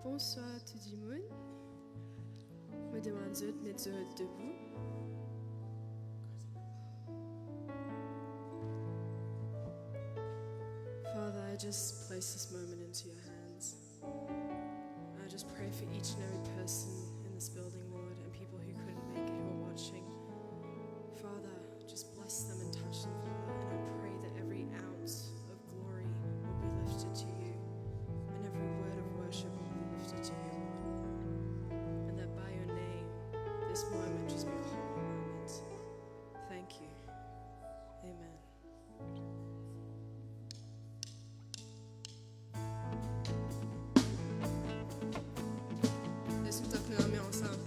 Bonsoir tout le monde. Je demande de mettre debout. Father, I just place this moment into your hands. I just pray for each and every person in this building, Lord, and people who couldn't make it, who are watching. Father, just bless them and touch them, Father, and I pray that every ounce of glory will be lifted to you, and every word of worship will be lifted to you, Lord, and that by your name, this moment just be a holy moment. Thank you. Amen. Laisse-nous taper la main ensemble.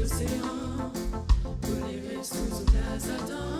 l'océan, pour les restes sous glace attend.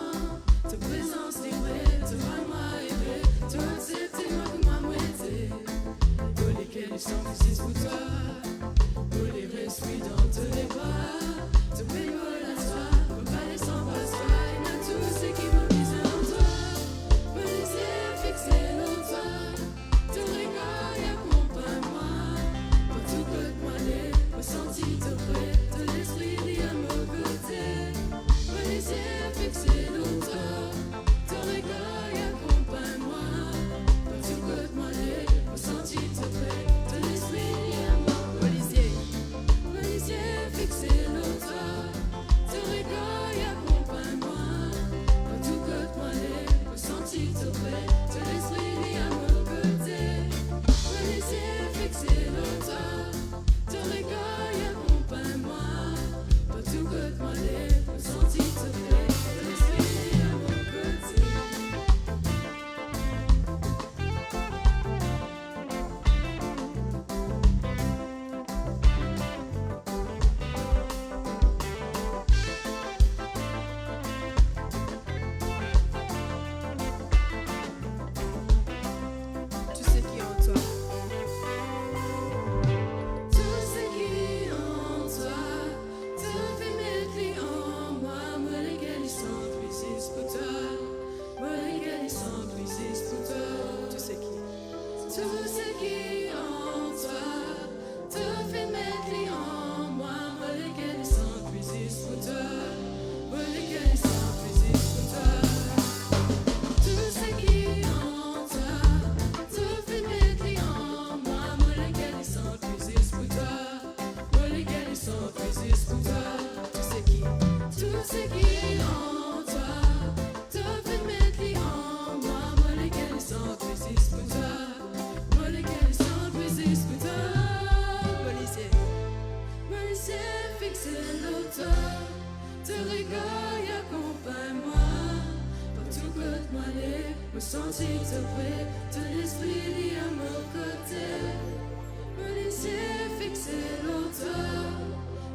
me sentir te près, ton esprit lié à mon côté, me laisser fixer l'auteur,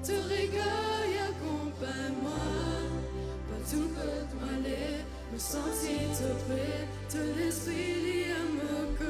te regard et accompagne-moi, pas tout peut m'aller, me sentir te près, ton esprit lié à mon côté.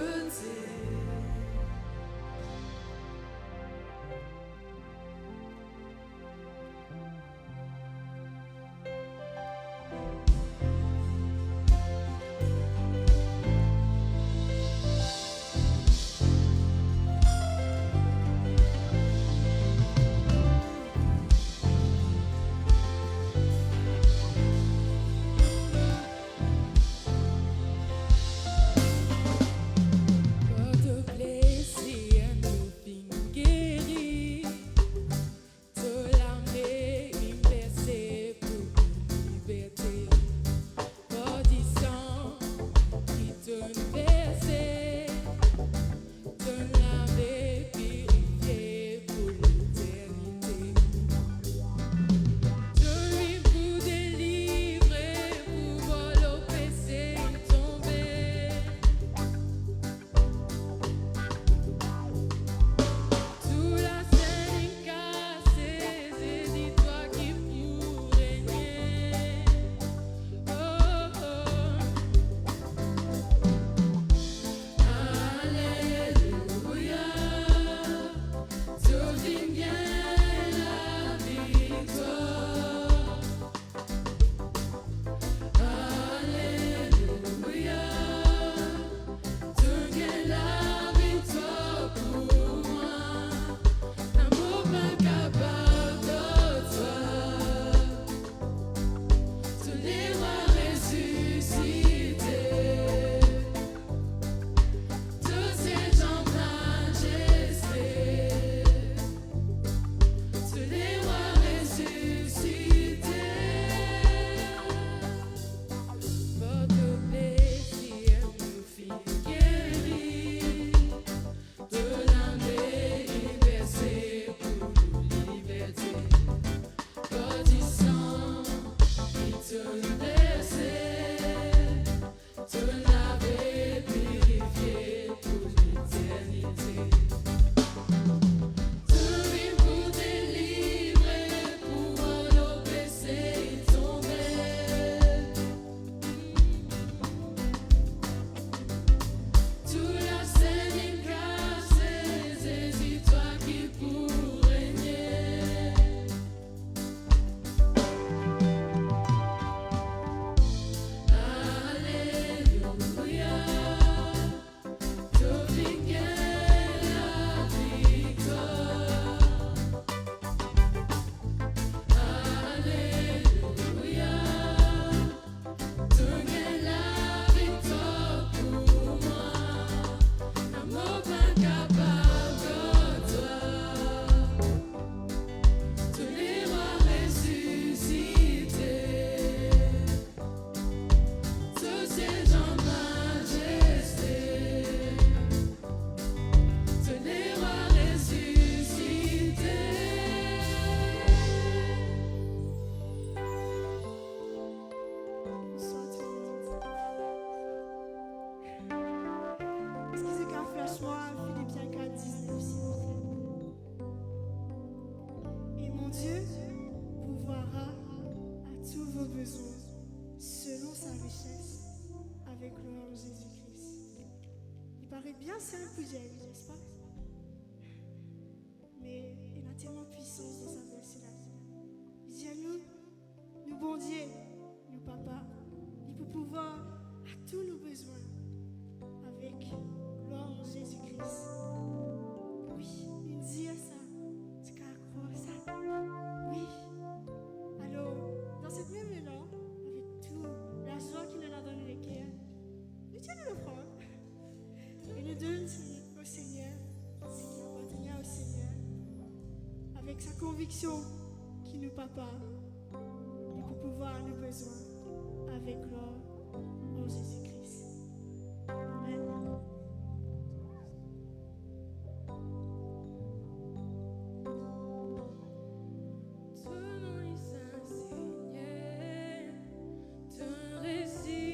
Bien simple, n'est-ce pas? Mais il a tellement de puissance dans sa verset-là. Il dit à nous bon Dieu, nous papa, il peut pouvoir à tous nos besoins avec gloire en Jésus-Christ. Oui, il dit ça. Tu peux croire ça? Oui. Alors, dans cette même élan, avec tout la joie qu'il nous a donné le cœur, nous tiens le prendre. Et nous donne au Seigneur ce qui appartient au Seigneur avec sa conviction qui nous papa et pour pouvoir nos besoins avec gloire en Jésus-Christ. Amen. Te récit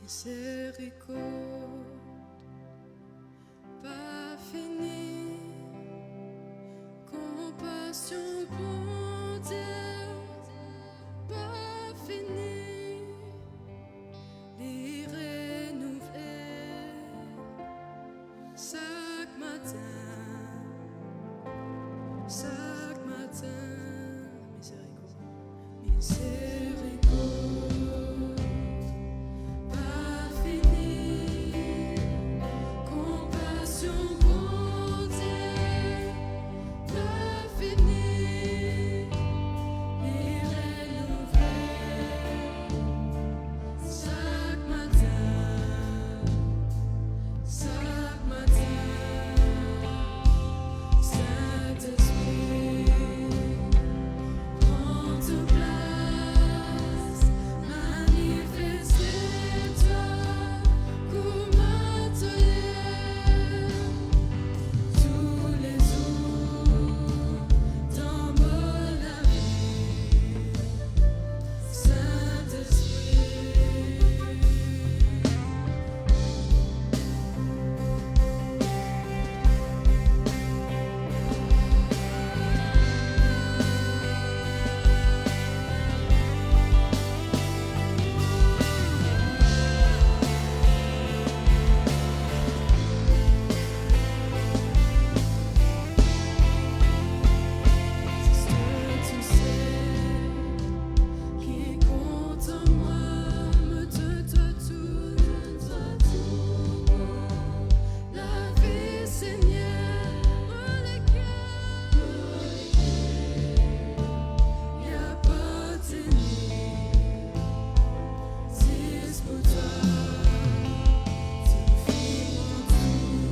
miséricorde, pas fini, compassion pour Dieu, pas fini, les renouveler chaque matin, miséricorde, miséricorde. Pas fini, compassion pour Dieu, pas fini, les renouveler chaque matin, Saint-Esprit, prends toute place, manifeste-toi comme atelier tous les jours dans la vie, Saint-Esprit. Tu sais qui compte en moi, me doit tout, la vie, Seigneur, les cœurs, y'a pas d'ennemi, si c'est pour toi, tu vis en tout,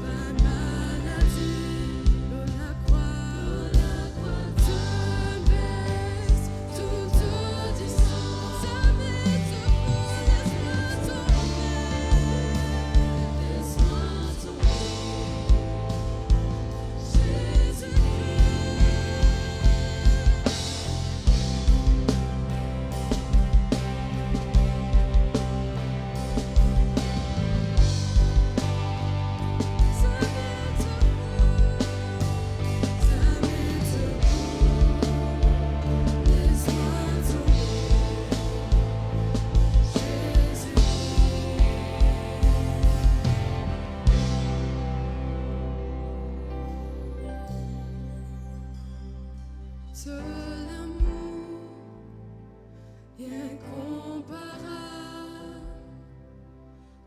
pas de maladie, la croix, te baisse, tout distance, avec laisse-moi tomber, Jésus-Christ. Seul amour incomparable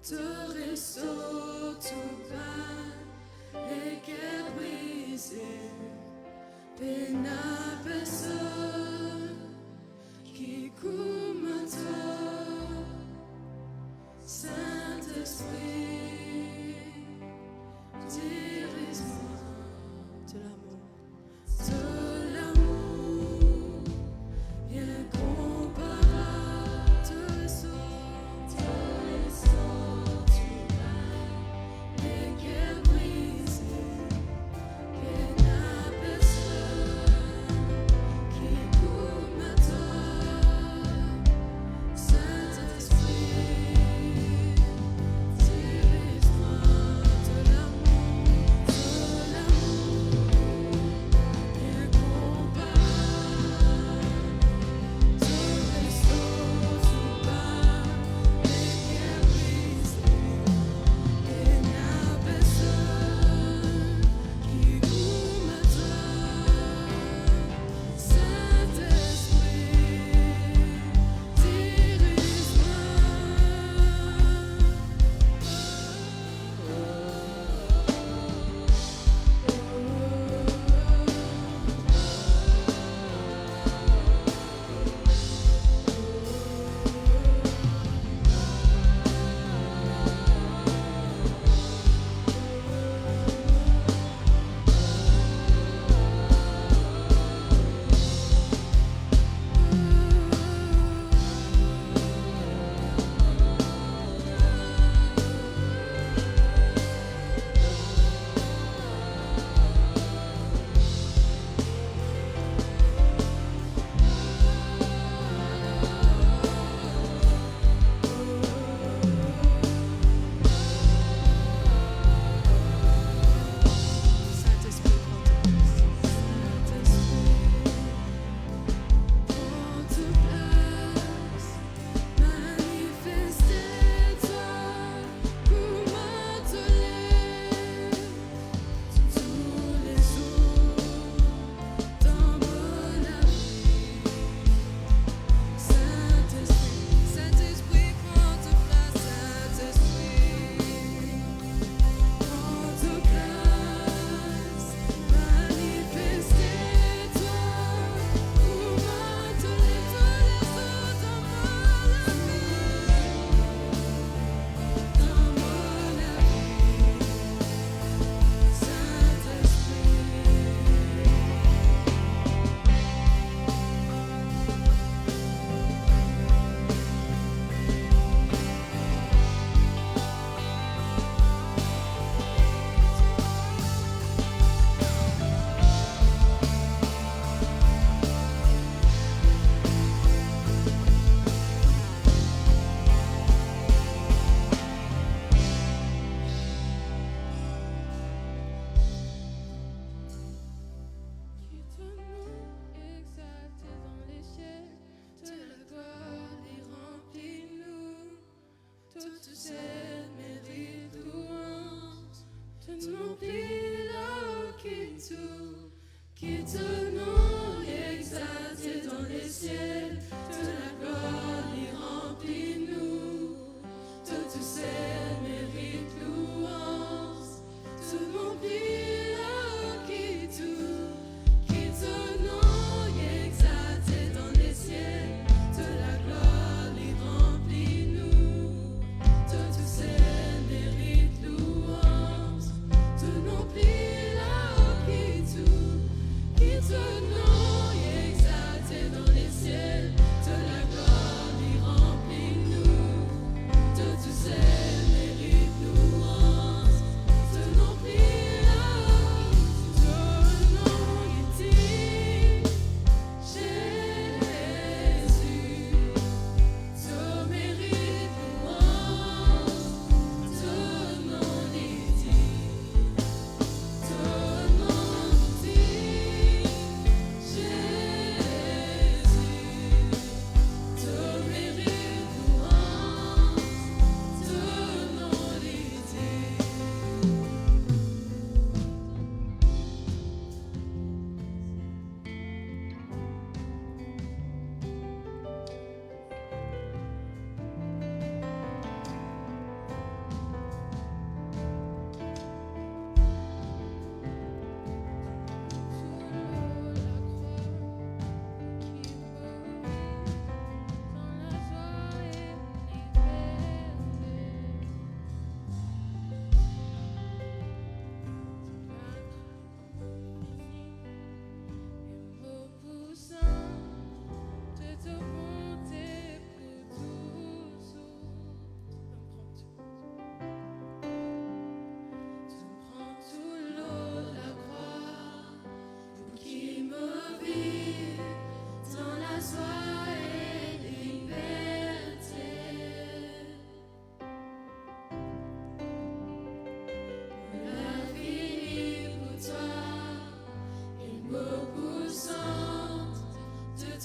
te restaure tout bas, les cœurs brisés, peine à personne qui comme toi, Saint-Esprit, dirige-moi de l'amour. De l'amour incomparable, te restaure tout bas, les cœurs brisés, peine à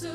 Ton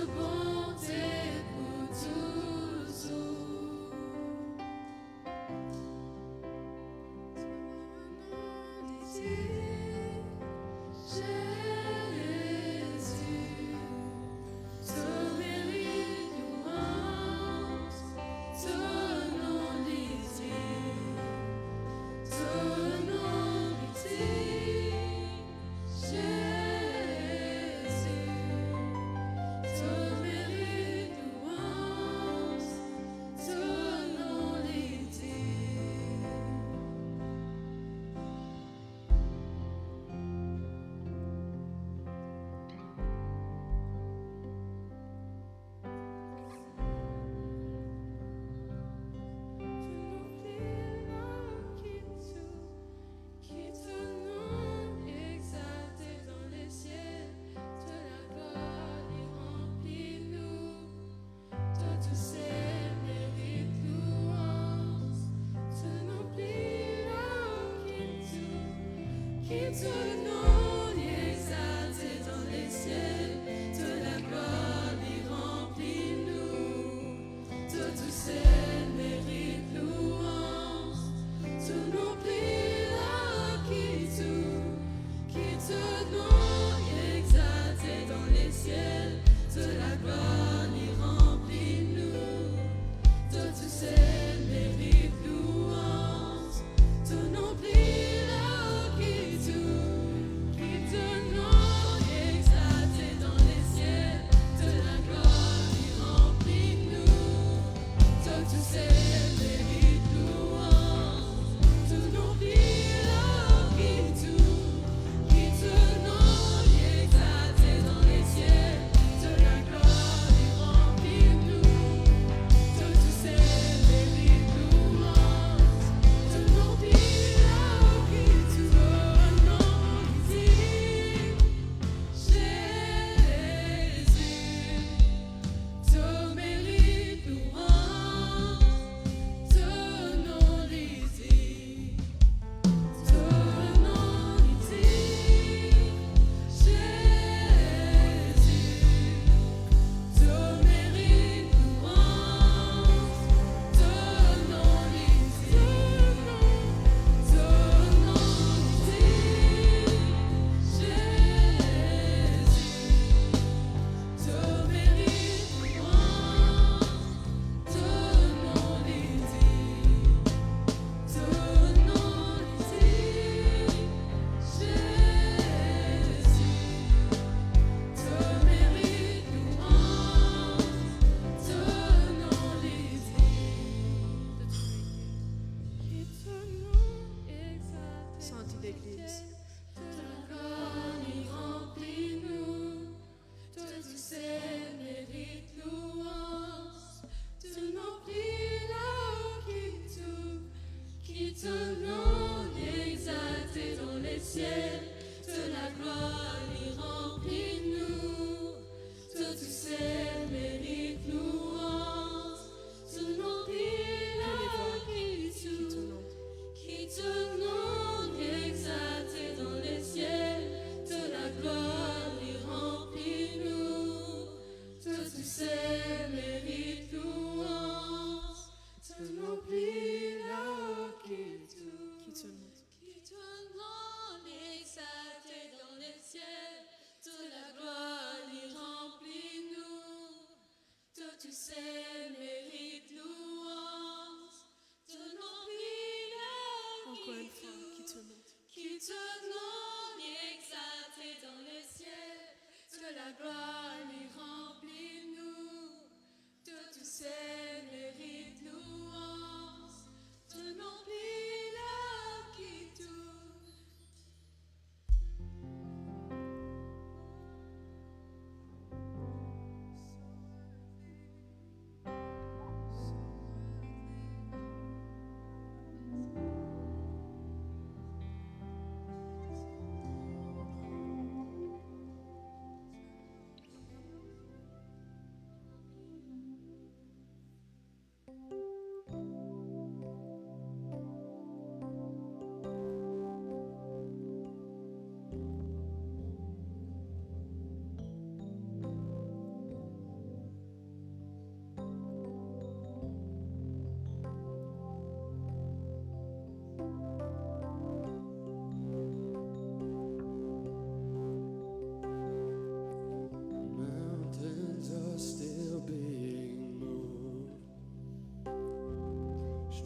nom brille là qui tout.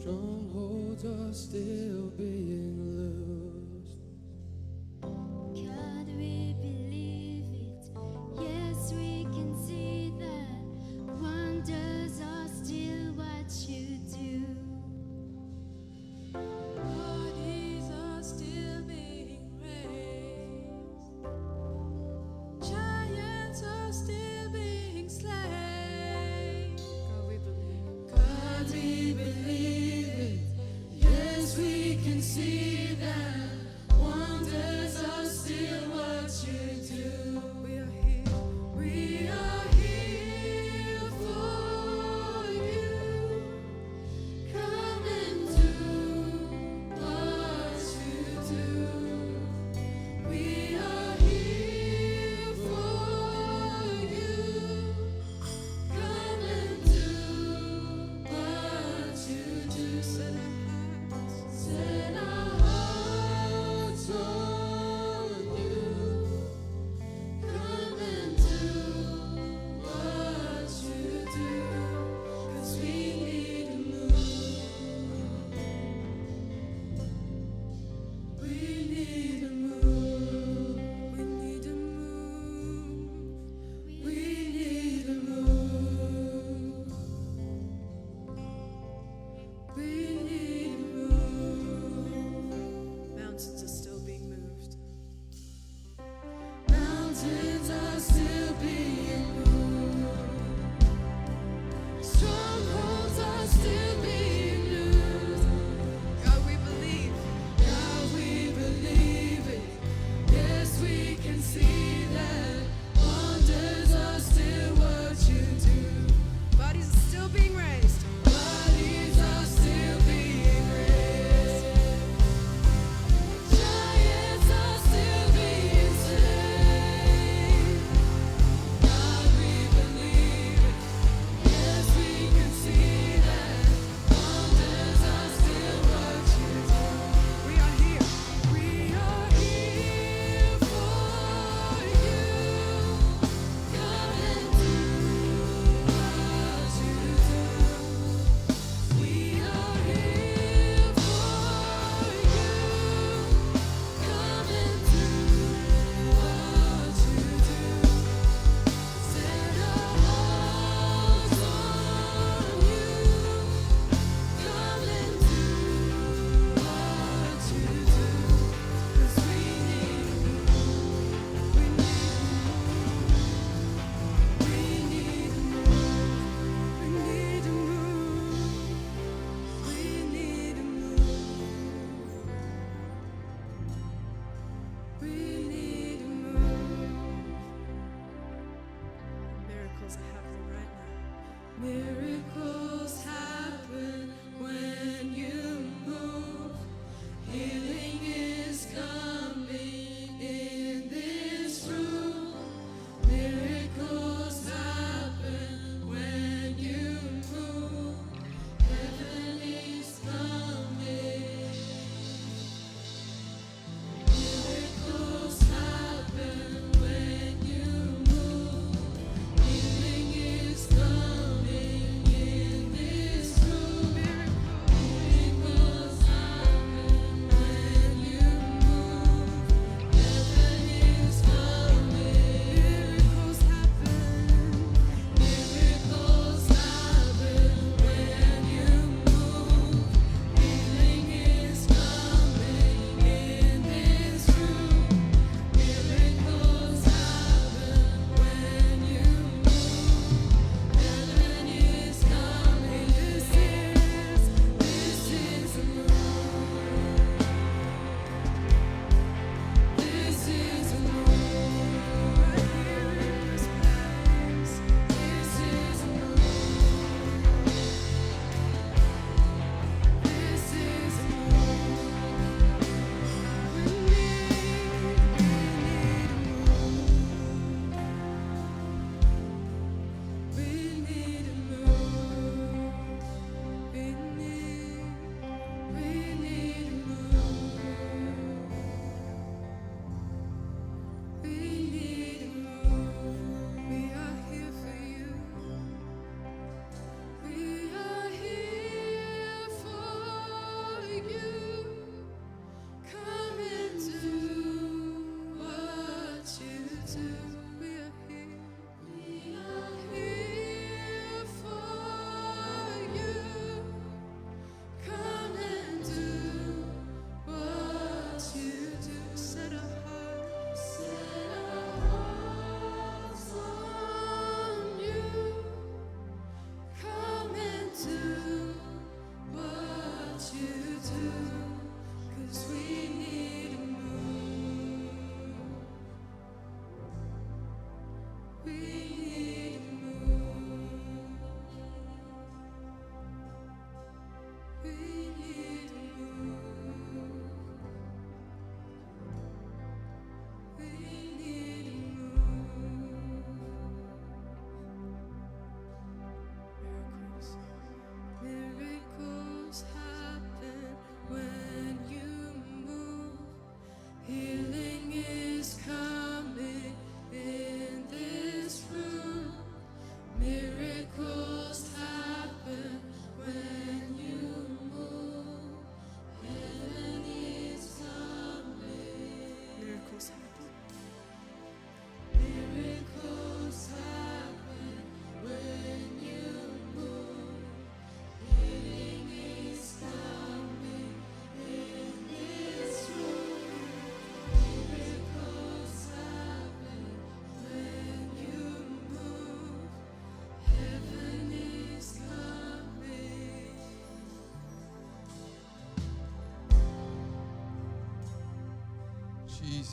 Strongholds are still being loosed. God, we believe it. Yes, we can see that wonders are still what you do. Bodies are still being raised. Giants are still being slain. God, we believe. God, we believe it. Yes, we can see that wonders are still what you do. We are here. We are here for you. Come and do what you do. We are here for you. Come and do what you do. Set our hearts on you. Come and do what you do. 'Cause we need to move. We need to move. We need to move. We need to move. We need to move. Mountains are still being moved. Mountains are still being moved. Strongholds are still being loosed. God, we believe. God, we believe it. Yes, we can see that wonders are still what you do. Bodies are still being raised. Bodies are still being raised. Giants are still being slain. God, we believe it. Yes, we can see that wonders are still what you do. We are here. We are here for you. Come and do what you do. We are here for you. Come and do what you do. Set our hearts on you. Come and do what you do. 'Cause we need to move. We need to move. We need to move. We need to move. We need to move. Miracles are happening right now. Miracles happen when you move. Healing is coming in this room. Miracles happen when you move. Heaven is coming. Miracles happen when you move. Healing is coming in this room. Miracles happen when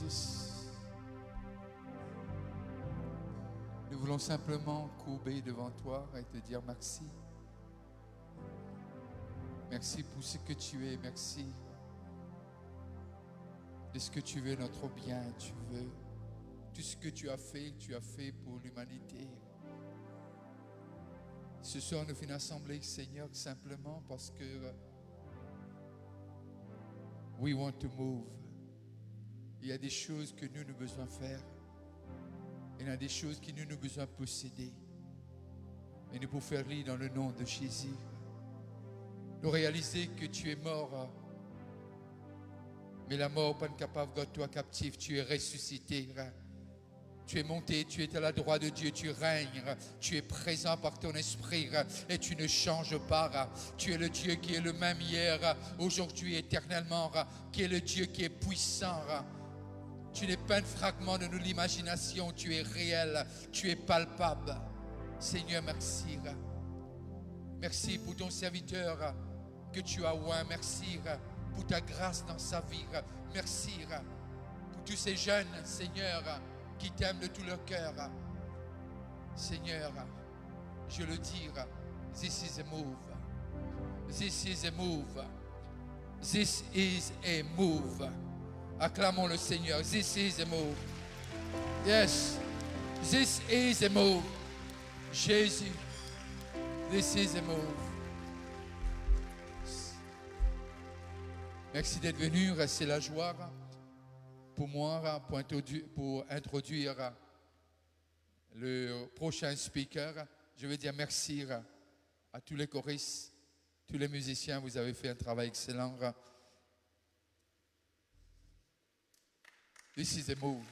Jesus. Nous voulons simplement courber devant toi et te dire merci. Merci pour ce que tu es, merci de ce que tu veux, notre bien, tu veux. Tout ce que tu as fait pour l'humanité. Ce soir, nous venons assembler, Seigneur, simplement parce que we want to move. Il y a des choses que nous avons besoin de faire. Il y a des choses que nous avons besoin de posséder. Et nous pouvons faire rire dans le nom de Jésus. Nous réaliser que tu es mort. Mais la mort n'est pas capable de toi captif. Tu es ressuscité. Tu es monté, tu es à la droite de Dieu, tu règnes, tu es présent par ton esprit et tu ne changes pas. Tu es le Dieu qui est le même hier, aujourd'hui, éternellement, qui est le Dieu qui est puissant. Tu n'es pas un fragment de notre imagination, tu es réel, tu es palpable. Seigneur, merci. Merci pour ton serviteur que tu as oint. Merci pour ta grâce dans sa vie. Merci pour tous ces jeunes, Seigneur, qui t'aiment de tout leur cœur. Seigneur, je le dis, this is a move. This is a move. This is a move. Acclamons le Seigneur. This is a move. Yes. This is a move. Jésus. This is a move. Merci d'être venu. C'est la joie pour moi, pour introduire le prochain speaker. Je veux dire merci à tous les choristes, tous les musiciens. Vous avez fait un travail excellent. This is a move.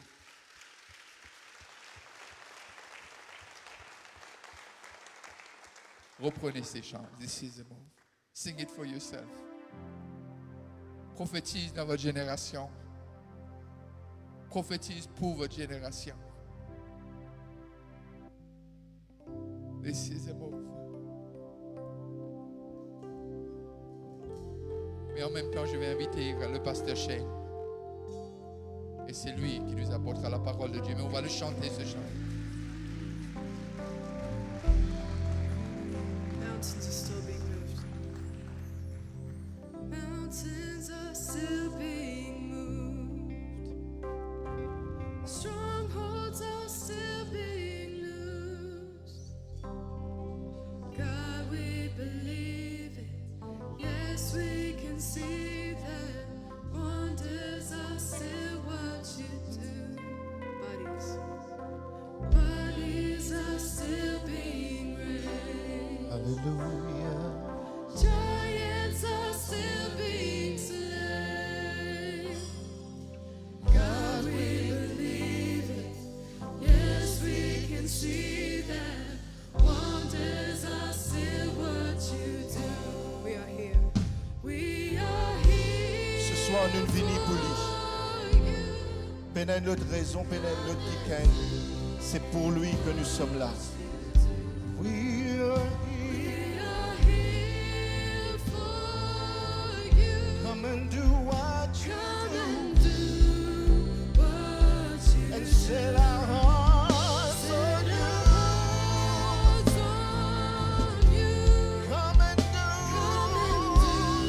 Reprenez ces chants. This is a move. Sing it for yourself. Prophétise dans votre génération. Prophétise pour votre génération. This is a move. Mais en même temps, je vais inviter le pasteur Shane. Et c'est lui qui nous apportera la parole de Dieu. Mais on va le chanter, ce chant. Mountains are still being moved. Mountains are still being moved. Strongholds are still being loosed. God, we believe it. Yes, we can see that wonders are still what you do. Bodies are still being raised. Hallelujah. Giants are still being slain. God, we believe it. Yes, we can see that wonders are still what you do. We are here. We are here. Ce soir, nous venons pour lui. for you. Pénètre notre raison, pénètre notre piquet. C'est pour lui que nous sommes là. We are here. We are here for you. Come and do what you Come do. and do what you And do. set our hearts Set on our you. hearts on you. Come and do,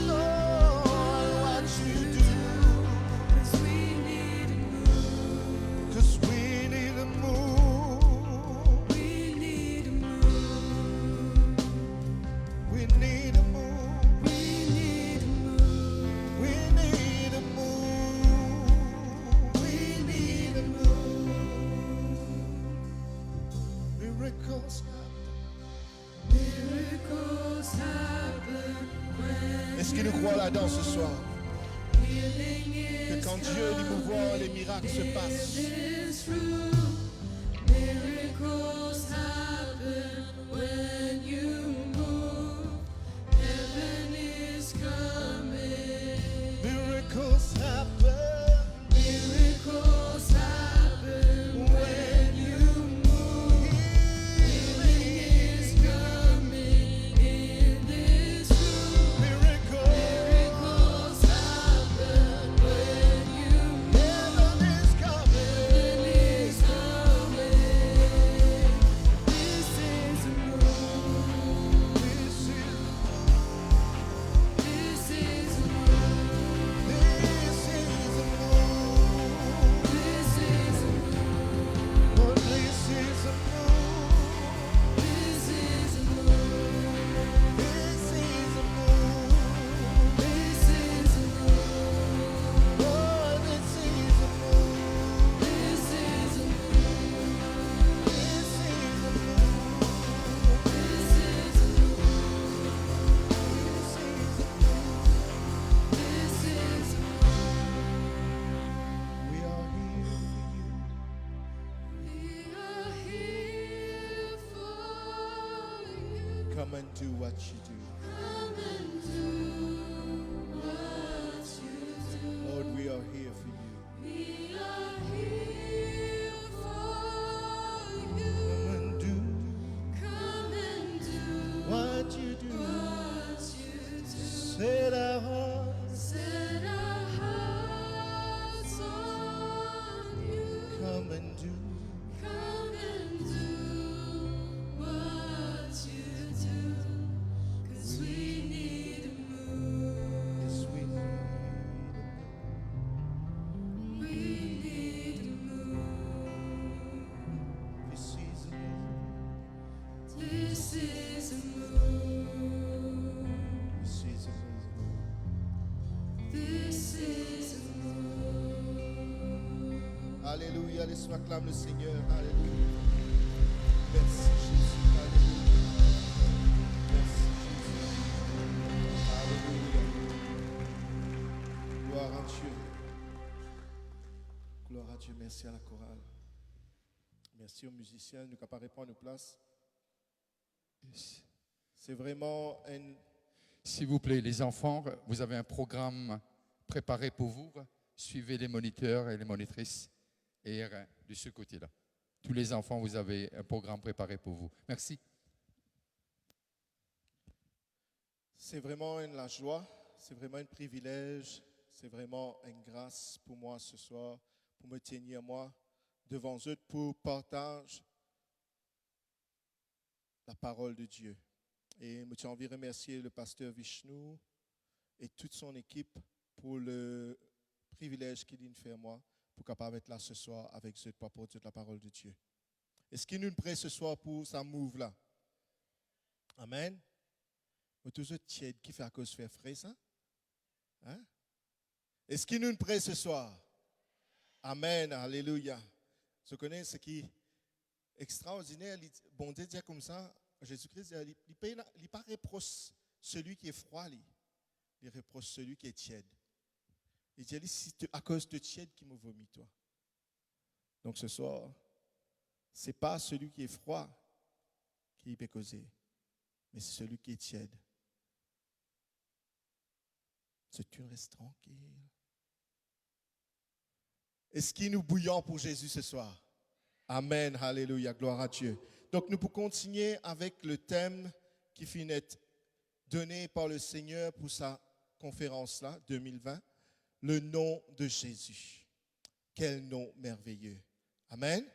Lord, what you do. 'Cause we need a move. 'Cause we need a move. We need a move. We need a move. We need a move. We need a move. We need a move. Miracles Miracles happen when Est-ce que nous croyons là-dedans ce soir? healing Que is quand Dieu dit mouvoir, les miracles se passent. this room. Miracles happen when you move. Heaven is coming. Miracles happen. Miracles happen when you move. Healing is coming in this room. Miracles. Miracles happen when you move. Heaven is Come and do what you do. Come and do what you do. Lord, we are here for you. We are here for you. Come and do Come and do what you do. what you do. Set our hearts. Set our hearts on you. Come and do. Come and do what you do. 'Cause we need a move. Yes, we need. We need a move. This season. This is a move. This season. This is a move. Alléluia. Laisse-moi acclamer le Seigneur. Alléluia. Merci Jésus. Alléluia. Merci Jésus. Alléluia. Gloire à Dieu. Gloire à Dieu. Merci à la chorale. Merci aux musiciens. Nous capables prendre nos places. C'est vraiment un. S'il vous plaît, les enfants, vous avez un programme préparé pour vous. Suivez les moniteurs et les monitrices et de ce côté-là. Tous les enfants, vous avez un programme préparé pour vous. Merci. C'est vraiment la joie, c'est vraiment un privilège, c'est vraiment une grâce pour moi ce soir, pour me tenir moi devant eux pour partager la parole de Dieu. Et je tiens envie de remercier le pasteur Vishnu et toute son équipe pour le privilège qu'il nous fait moi pour capable être là ce soir avec eux pour apporter la parole de Dieu. Est-ce qu'il nous prie ce soir pour sa move là? Amen. Vous toujours tiède qui fait à cause de faire frais ça? Hein? Est-ce qu'il nous prie ce soir? Amen. Alléluia. Je connais ce qui est extraordinaire. Bon Dieu dit comme ça, Jésus-Christ dit, il ne pas reproche celui qui est froid, il reproche celui qui est tiède. Il dit, c'est à cause de tiède qui me vomit, toi. Donc ce soir, ce n'est pas celui qui est froid qui peut causer, mais c'est celui qui est tiède. C'est tu restes tranquille. Est-ce qu'il nous bouillons pour Jésus ce soir? Amen, alléluia, gloire à Dieu. Donc nous pouvons continuer avec le thème qui finit d'être donné par le Seigneur pour sa conférence-là, 2020, le nom de Jésus. Quel nom merveilleux. Amen.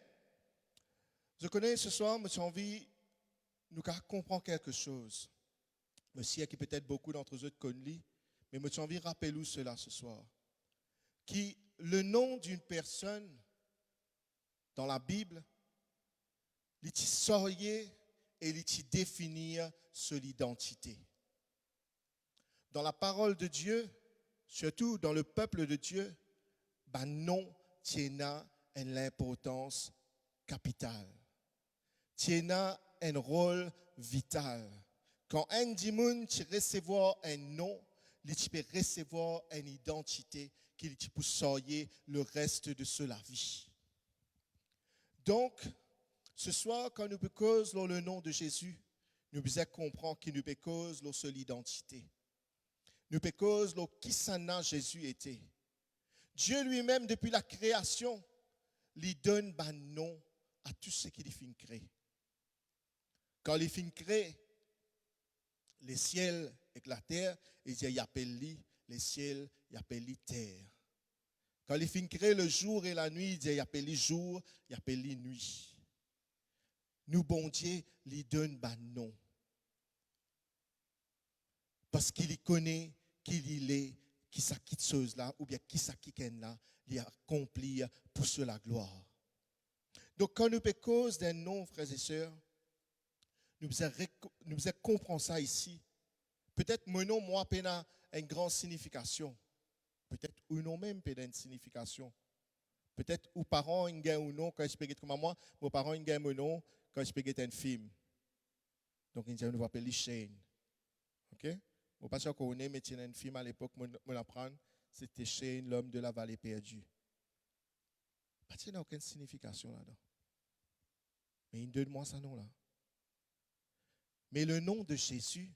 Je connais ce soir, mais j'ai envie, nous comprendre quelque chose. Monsieur, qui peut-être beaucoup d'entre eux connaissent, mais j'ai envie de rappeler cela ce soir. Qui le nom d'une personne dans la Bible, il saurait et il définir son identité. Dans la parole de Dieu, surtout dans le peuple de Dieu, ben non, tient une importance capitale. Tient un rôle vital. Quand un dimoun recevoir un nom, il peut recevoir une identité qu'il peut sauver le reste de sa vie. Donc, ce soir, quand nous causons le nom de Jésus, nous devons comprendre qu'il nous cause son identité. Nous cause qui s'en Jésus était. Dieu lui-même, depuis la création, lui donne un nom à tout ce qu'il finit créer. Quand il finit créer les ciels et la terre, il appelle les ciels, il appelle les terre. Quand il finit créer le jour et la nuit, il appelle les jours, il appelle les nuits. Nous, bon Dieu, lui donne un nom. Parce qu'il connaît qui il est, qui ça quitte chose là, ou bien qui ça qui est là, il accomplir pour la gloire. Donc, quand nous cause d'un nom, frères et sœurs, nous devons comprendre ça ici. Peut-être mon nom, moi, a une grande signification. Peut-être ou non même a une signification. Peut-être aux parents, ils ont un nom, quand je peux être comme moi, mes parents, ils ont un nom, quand je peux être un film. Donc, ils nous appellent Shane. OK? Je ne sais pas si vous connaissez, mais il y a un film à l'époque, je l'apprends, c'était Shane, l'homme de la vallée perdue. Il n'y a aucune signification là-dedans. Mais il donne moi ce nom-là. Mais le nom de Jésus,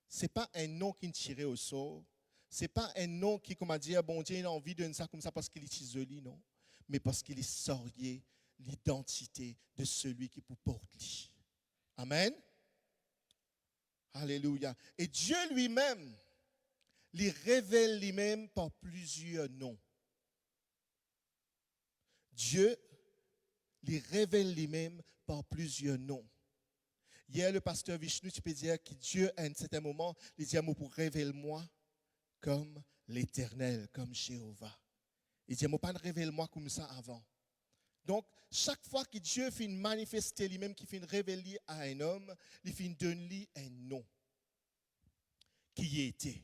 ce n'est pas un nom qui est tiré au sort. Ce n'est pas un nom qui, comme à dire, bon Dieu, il a envie de donner ça comme ça parce qu'il est isolé, non. Mais parce qu'il est sorti l'identité de celui qui vous porte. Amen. Alléluia. Et Dieu lui-même, lui révèle lui-même par plusieurs noms. Dieu lui révèle lui-même par plusieurs noms. Hier, le pasteur Vishnu, tu peux dire que Dieu, à un certain moment, il dit à moi, pour révèle-moi comme l'Éternel, comme Jéhovah. Il dit, moi, pas révèle-moi comme ça avant. Donc, chaque fois que Dieu fait manifester lui-même, qu'il fait révéler à un homme, il fait donner un nom qui y était.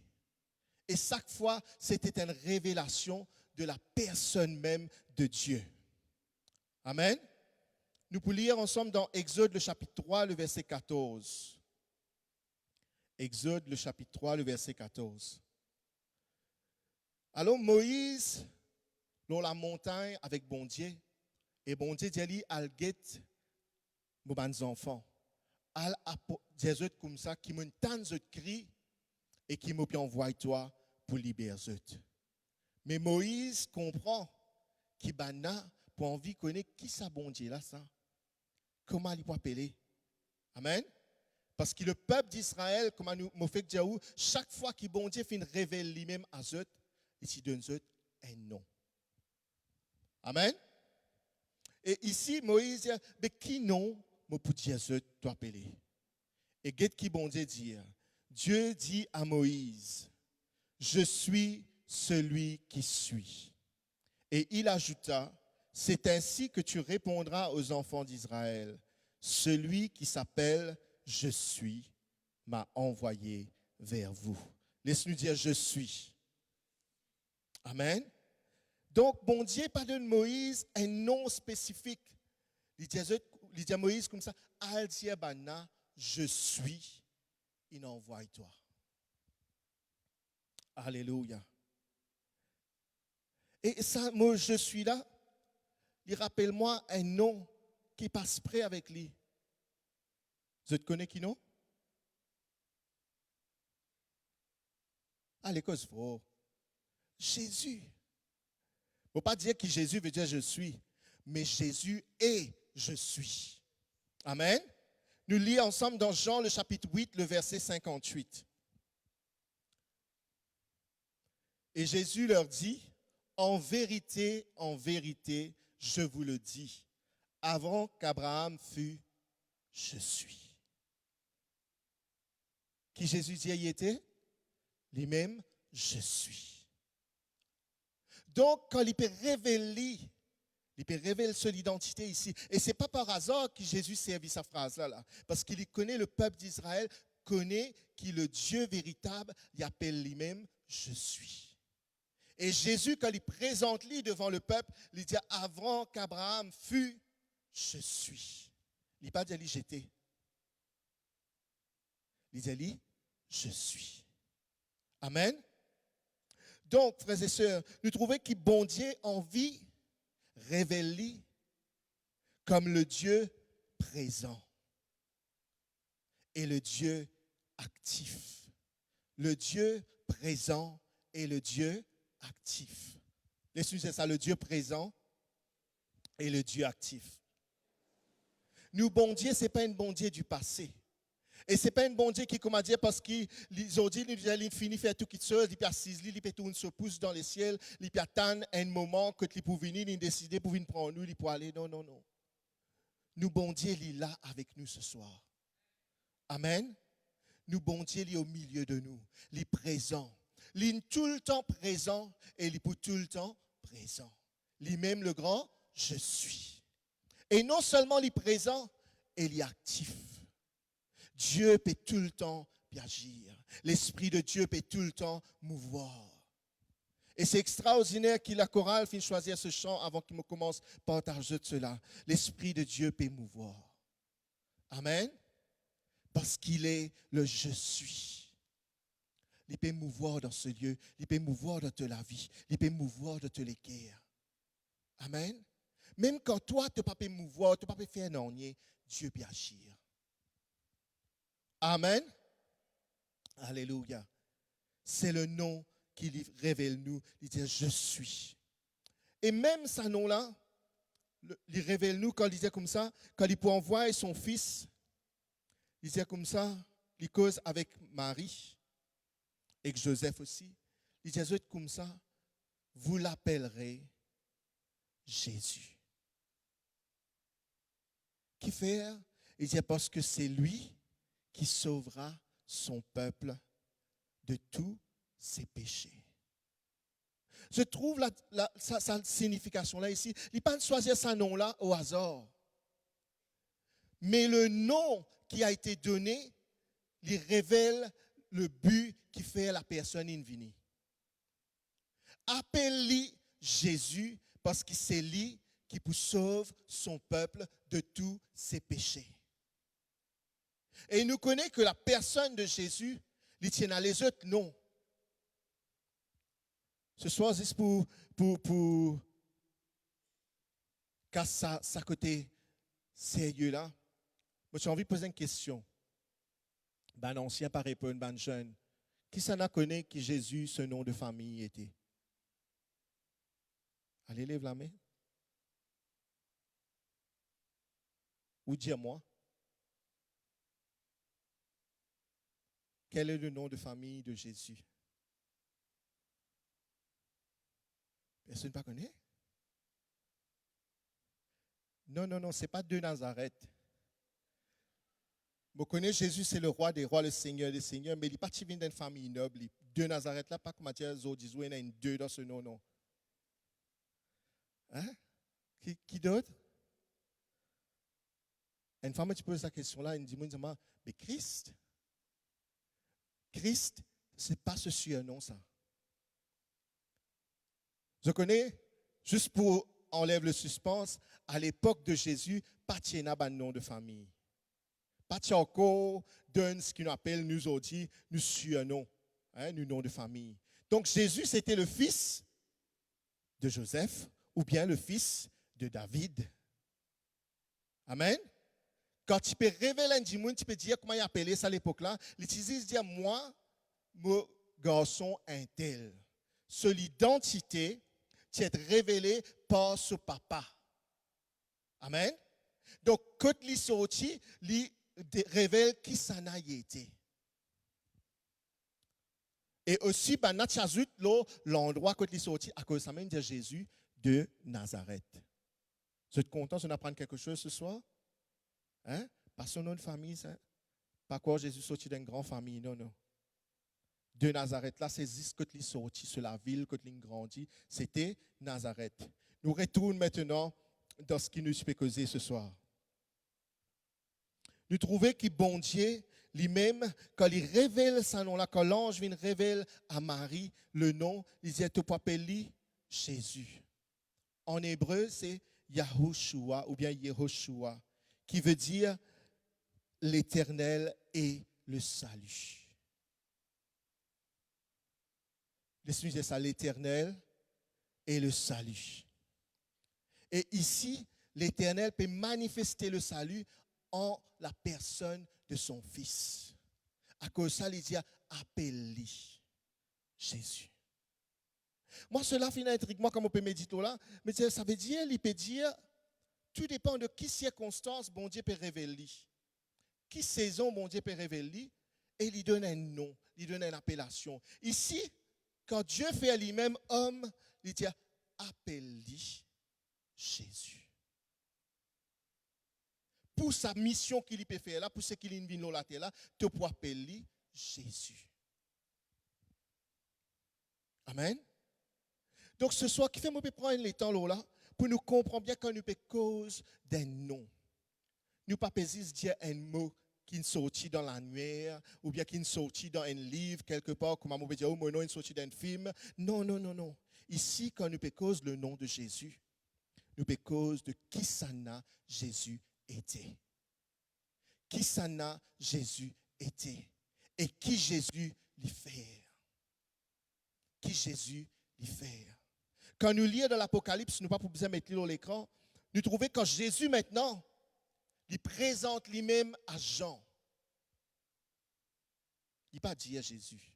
Et chaque fois, c'était une révélation de la personne même de Dieu. Amen. Nous pouvons lire ensemble dans Exode le chapitre 3, le verset 14. Exode le chapitre 3, le verset 14. Alors Moïse, dans la montagne avec bon Dieu, et bon Dieu dit al get mes enfants, al dire comme ça, qui m'entendent ce cri et qui m'envoie toi pour libérer. Mais Moïse comprend qu'il bana pour envie de connaître qui ça bon Dieu là ça. Comment il peut appeler? Amen. Parce que le peuple d'Israël, comme nous fait dire, chaque fois que bon Dieu fait une révèle lui-même à eux, il donne un nom. Amen. Et ici, Moïse dit, mais qui nom me peut dire toi appeler? Et qu'est-ce que bon Dieu dit? Dieu dit à Moïse, je suis celui qui suis. Et il ajouta, c'est ainsi que tu répondras aux enfants d'Israël. Celui qui s'appelle je suis m'a envoyé vers vous. Laisse-nous dire je suis. Amen. Donc, bon Dieu pardonne Moïse un nom spécifique. Il dit à Moïse comme ça, al diabana, je suis, il envoie toi. Alléluia. Et ça, moi, je suis là, il rappelle-moi un nom qui passe près avec lui. Vous te connaissez qui non? À l'école, c'est faux. Jésus. Il ne faut pas dire que Jésus veut dire je suis, mais Jésus est je suis. Amen. Nous lisons ensemble dans Jean le chapitre 8, le verset 58. Et Jésus leur dit, en vérité, je vous le dis, avant qu'Abraham fût, je suis. Qui Jésus dit y était? Lui-même, je suis. Donc, quand il peut révéler son identité ici. Et ce n'est pas par hasard que Jésus servit sa phrase-là. Parce qu'il connaît le peuple d'Israël, connaît qu'il le Dieu véritable, il appelle lui-même, je suis. Et Jésus, quand il présente lui devant le peuple, il dit, avant qu'Abraham fût, je suis. Il n'a pas dit, j'étais. Il dit, je suis. Amen. Donc, frères et sœurs, nous trouvons que bon Dieu envie révélé comme le Dieu présent et le Dieu actif. Le Dieu présent et le Dieu actif. Laissez-nous dire ça, le Dieu présent et le Dieu actif. Nous, bon Dieu, ce n'est pas un bon Dieu du passé. Et ce n'est pas un bon Dieu qui, comme à dire, parce qu'ils ont dit, il finit faire tout qui seul, il peut assis, il peut tourner se pousse dans le ciel, il peut attendre un moment que il peut venir, il décider pour venir prendre nous, il peut aller. Non, non, non. Nous, bon Dieu, il est là avec nous ce soir. Amen. Nous, bon Dieu, il est au milieu de nous. Il est présent. Il est tout le temps présent et il est pour tout le temps présent. Lui-même, le grand, je suis. Et non seulement il est présent, il est actif. Dieu peut tout le temps agir. L'Esprit de Dieu peut tout le temps mouvoir. Et c'est extraordinaire que la chorale finisse choisir ce chant avant qu'il me commence à partager de cela. L'Esprit de Dieu peut mouvoir. Amen. Parce qu'il est le je suis. Il peut mouvoir dans ce lieu. Il peut mouvoir dans toute la vie. Il peut mouvoir dans toutes les guerres. Amen. Même quand toi, tu ne peux pas mouvoir, tu ne peux pas faire non, Dieu peut agir. Amen. Alléluia. C'est le nom qui révèle nous. Il dit je suis. Et même ce nom-là, il révèle nous quand il disait comme ça, quand il peut envoyer son fils, il disait comme ça, il cause avec Marie et que Joseph aussi. Il disait comme ça, vous l'appellerez Jésus. Qui fait? Il disait parce que c'est lui qui sauvera son peuple de tous ses péchés. Je trouve sa signification-là ici. Il n'est pas de choisir ce nom-là au hasard. Mais le nom qui a été donné, il révèle le but qui fait la personne invini. Appelle-lui Jésus parce que c'est lui qui peut sauver son peuple de tous ses péchés. Et il nous connaît que la personne de Jésus, il tient à les autres, non. Ce soir, juste pour casser ça côté sérieux là, moi j'ai envie de poser une question. Ben ancien pas répondre, ben jeune. Qui s'en a connu que Jésus, ce nom de famille était? Allez, lève la main. Ou dis-moi. Quel est le nom de famille de Jésus? Personne ne pas connaît? Non, ce n'est pas de Nazareth. Vous connaissez Jésus, c'est le roi des rois, le Seigneur des seigneurs, mais il n'est pas venu d'une famille noble. De Nazareth, là, pas comme Matthieu disent, il y a une deux dans ce nom, non. Hein? Qui d'autre? Une femme, tu poses la question-là, elle dit, mais Christ, ce n'est pas ce surnom, ça. Je connais, juste pour enlever le suspense, à l'époque de Jésus, pas de un nom de famille. Pas encore donne ce qu'on appelle nous aujourd'hui, nous surnom, nous nom de famille. Donc Jésus, c'était le fils de Joseph ou bien le fils de David. Amen. Quand tu peux révéler un dimanche, tu peux dire comment il appelait ça à l'époque-là. L'utilise dire moi, mon garçon un tel. Son identité, tu es révélée par ce papa. Amen. Donc quand il sorti, il révèle qui ça a été. Et aussi, ben, notre ajoute l'endroit quand il sorti à cause de ça même de Jésus de Nazareth. Vous êtes content de apprendre quelque chose ce soir? Hein? Pas son nom de famille, ça? Pas quoi Jésus sorti d'une grande famille, non. De Nazareth, là, c'est juste quand il sorti sur la ville, quand il grandit, c'était Nazareth. Nous retournons maintenant dans ce qui nous fait causer ce soir. Nous trouvons que bon Dieu, lui-même, quand il révèle ce nom-là, quand l'ange vient révéler à Marie le nom, il dit, tu peux appeler Jésus. En hébreu, c'est Yahushua ou bien Yehoshua, qui veut dire l'Éternel et le salut. Laisse-moi dire ça, l'Éternel et le salut. Et ici, l'Éternel peut manifester le salut en la personne de son Fils. À cause de ça, il dit, appelle-lui Jésus. Moi, cela fait intrigue, moi, comme on peut méditer là, mais ça veut dire, il peut dire, tout dépend de qui circonstance, bon Dieu peut révéler. Qui saison, bon Dieu peut révéler, et il lui donne un nom, il lui donne une appellation. Ici, quand Dieu fait lui-même homme, il dit, appelle-lui Jésus. Pour sa mission qu'il peut faire là, pour ce qu'il vient dans la terre là, tu peux appeler Jésus. Amen. Donc ce soir, qui fait moi peut prendre le temps là pour nous comprendre bien quand nous peut cause d'un nom. Nous pas juste dire un mot qui est sorti dans l'annuaire ou bien qui est sorti dans un livre quelque part, comme on peut dire, oh mon nom est sorti d'un film. Non. Ici, quand nous peut cause le nom de Jésus, nous peut cause de qui ça n'a Jésus était. Qui ça n'a Jésus était. Et qui Jésus lui fait. Qui Jésus lui fait. Quand nous lisons dans l'Apocalypse, nous n'avons pas besoin de mettre sur l'écran, nous trouvons que Jésus maintenant, il présente lui-même à Jean. il pas dire Jésus.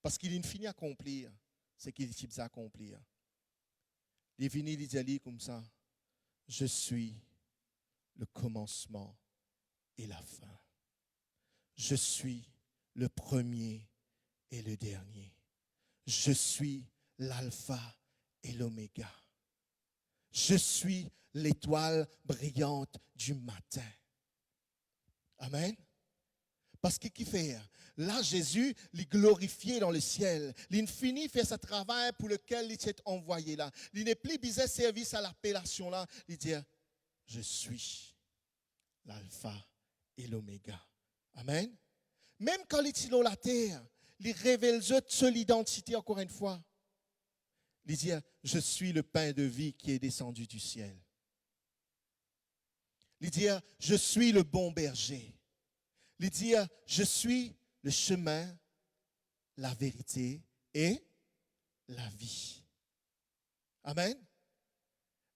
Parce qu'il est fini à accomplir ce qu'il est à accomplir. Il est venu, il dit comme ça, je suis le commencement et la fin. Je suis le premier et le dernier. Je suis l'alpha et l'oméga. Je suis l'étoile brillante du matin. Amen. Parce que qui fait? Là, Jésus, il glorifié dans le ciel. L'infini fait ce travail pour lequel il est envoyé là. Il n'est plus besoin de service à l'appellation là. Il dit, je suis l'alpha et l'oméga. Amen. Même quand il est sur la terre, il révèle son identité encore une fois. Il dit, je suis le pain de vie qui est descendu du ciel. Il dit, je suis le bon berger. Il dit, je suis le chemin, la vérité et la vie. Amen.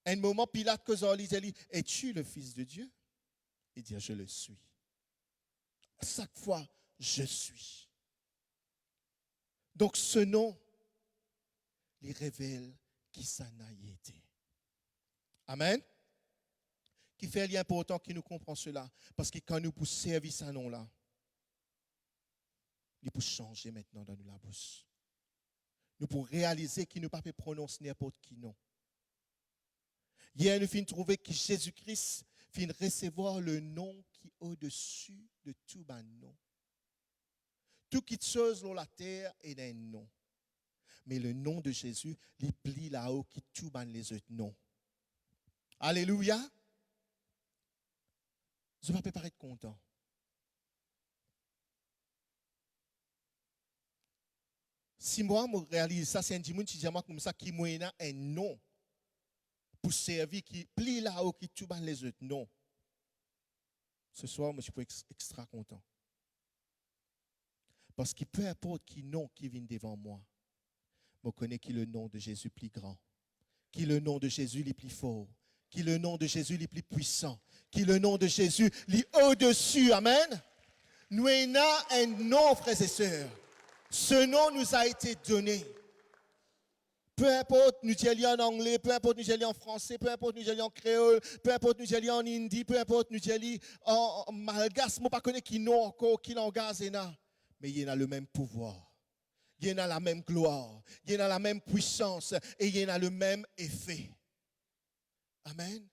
À un moment, Pilate dit, es-tu le Fils de Dieu? Il dit, je le suis. À chaque fois, je suis. Donc ce nom, il révèle qui ça n'a été. Amen. Qui fait l'important qui nous comprend cela. Parce que quand nous pouvons servir ce nom-là, il peut changer maintenant dans la bouche. Nous pouvons réaliser qu'il ne peut pas prononcer n'importe qui nom. Hier, nous finissons de trouver que Jésus-Christ finit de recevoir le nom qui est au-dessus de tout nom. Tout qui chose sur la terre est un nom. Mais le nom de Jésus, il plie là-haut qui tout les autres noms. Alléluia. Je ne vais pas être content. Si moi, je réalise ça, c'est un dimanche qui dit comme ça, qui m'a un nom pour servir, qui plie là-haut, qui tout les autres noms. Ce soir, je suis extra content. Parce que peu importe qui nom qui vient devant moi, je connais qui le nom de Jésus plus grand, qui le nom de Jésus le plus fort, qui le nom de Jésus le plus puissant, qui le nom de Jésus le au-dessus. Amen. Nous avons un nom, frères et sœurs. Ce nom nous a été donné. Peu importe nous disons en anglais, peu importe nous disons en français, peu importe nous disons en créole, peu importe nous disons en hindi, peu importe nous disons en malgache, je ne sais pas qui nom encore, qui langage il y a. Mais il y a le même pouvoir. Il y a la même gloire. Il y a la même puissance. Et il y a le même effet. Amen.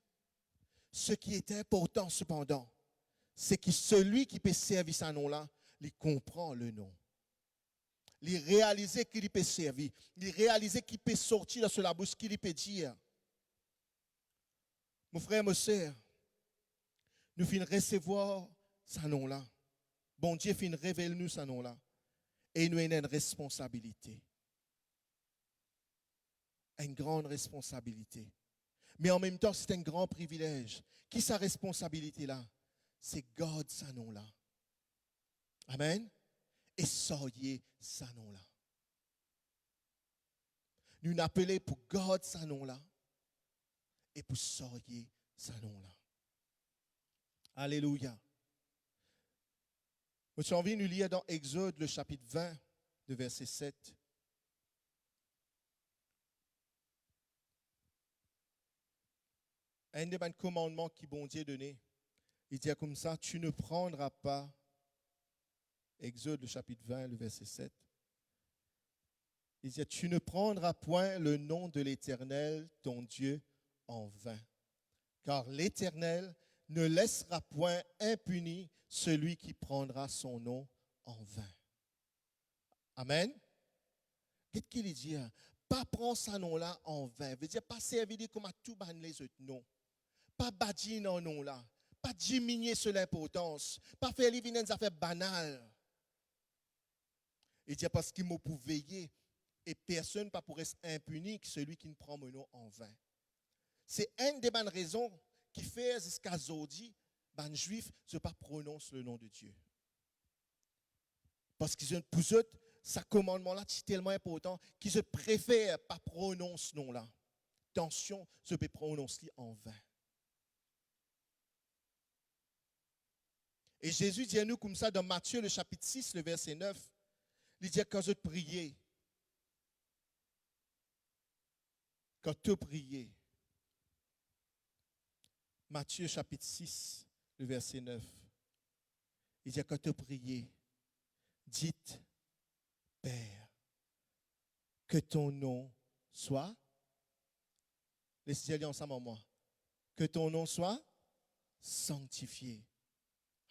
Ce qui est important cependant, c'est que celui qui peut servir ce nom-là, il comprend le nom. Il réalise qu'il peut servir. Il réalise qu'il peut sortir de la bouche, qu'il peut dire. Mon frère, ma soeur, nous finissons recevoir ce nom-là. Bon Dieu finit révéler nous ce nom-là. Et nous avons une responsabilité. Une grande responsabilité. Mais en même temps, c'est un grand privilège. Qui sa responsabilité-là? C'est garder ce nom-là. Amen. Et soyez ce nom-là. Nous nous appelons pour garder ce nom-là. Et pour soyez ce nom-là. Alléluia. J'ai envie de nous lire dans Exode, le chapitre 20, de verset 7. Un des commandements qui bon Dieu donné, il dit comme ça, tu ne prendras pas, Exode, le chapitre 20, le verset 7. Il dit, tu ne prendras point le nom de l'Éternel, ton Dieu, en vain. Car l'Éternel ne laissera point impuni celui qui prendra son nom en vain. Amen. Qu'est-ce qu'il dit? Pas prendre ce nom-là en vain. Veut dire pas servir comme à tout les autres noms. Pas bâtir dans nom là. Pas diminuer sur l'importance. Pas faire les des affaires banales. Il dit parce qu'il m'a pour veiller et personne ne pourrait être impuni que celui qui ne prend mon nom en vain. C'est une des bonnes raisons qui fait jusqu'à aujourd'hui, les Juifs ne pas prononcent le nom de Dieu. Parce que pour eux, ce commandement-là est tellement important qu'ils préfèrent pas prononcer ce nom-là. Attention, je peux prononcer en vain. Et Jésus dit à nous comme ça dans Matthieu, le chapitre 6, le verset 9, il dit quand tu priez, Matthieu chapitre 6, le verset 9, il dit quand tu priez, dites, Père, que ton nom soit, laissez-y aller ensemble en moi, que ton nom soit sanctifié.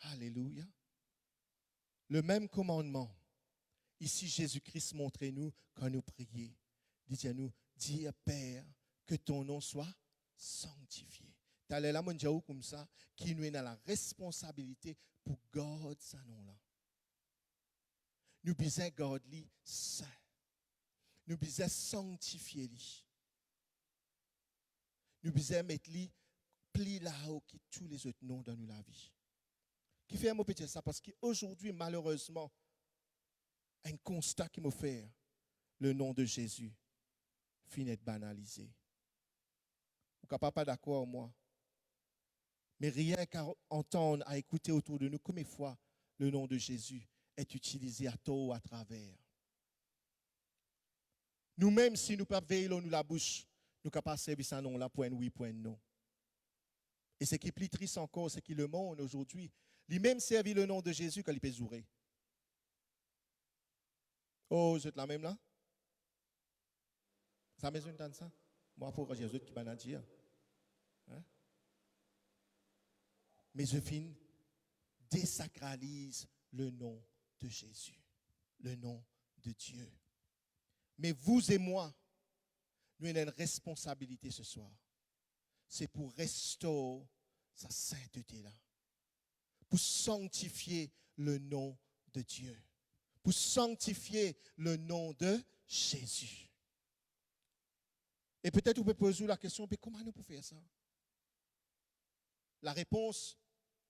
Alléluia. Le même commandement, ici Jésus-Christ montre-nous quand nous prions. Il dit à nous, dis Père, que ton nom soit sanctifié. Tu as là, mon Dieu, comme ça, qui nous est dans la responsabilité pour garder ce nom-là. Nous besoin garder lui saint. Nous besoin sanctifier lui. Nous besoin mettre lui pli là-haut qui tous les autres noms dans la vie. Qui fait un mot petit ça parce qu'aujourd'hui, malheureusement, un constat qui me fait, le nom de Jésus finit d'être banalisé. Vous n'êtes pas d'accord avec moi? Mais rien qu'à entendre, à écouter autour de nous, combien de fois le nom de Jésus est utilisé à tort ou à travers. Nous-mêmes, si nous ne pouvons pas veiller nous la bouche, nous ne pouvons pas servir ce nom-là pour un oui, pour un non. Et ce qui est plus triste encore, c'est que le monde aujourd'hui, lui-même servit le nom de Jésus quand il peut zourer. Oh, vous êtes la même là? Ça me donne ça? Moi, pour Jésus qui va dire. Hein? Mais je finis, désacralise le nom de Jésus, le nom de Dieu. Mais vous et moi, nous avons une responsabilité ce soir. C'est pour restaurer sa sainteté là. Pour sanctifier le nom de Dieu. Pour sanctifier le nom de Jésus. Et peut-être vous pouvez poser la question, mais comment nous pouvons faire ça? La réponse,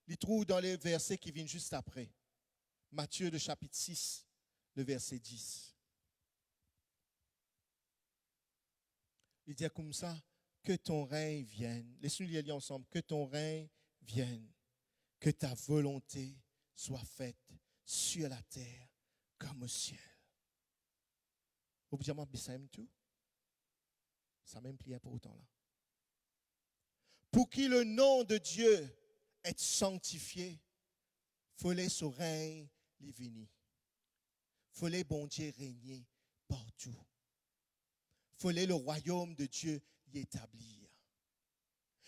il trouve dans les versets qui viennent juste après. Matthieu, le chapitre 6, le verset 10. Il dit comme ça, que ton règne vienne. Laissez-nous lire ensemble. Que ton règne vienne. Que ta volonté soit faite sur la terre comme au ciel. Vous pouvez dire, ça même tout? Ça même plié pour autant là. Pour que le nom de Dieu est sanctifié, il faut son règne lui venir. Il faut les bon Dieu régner partout. Il faut le royaume de Dieu y établir.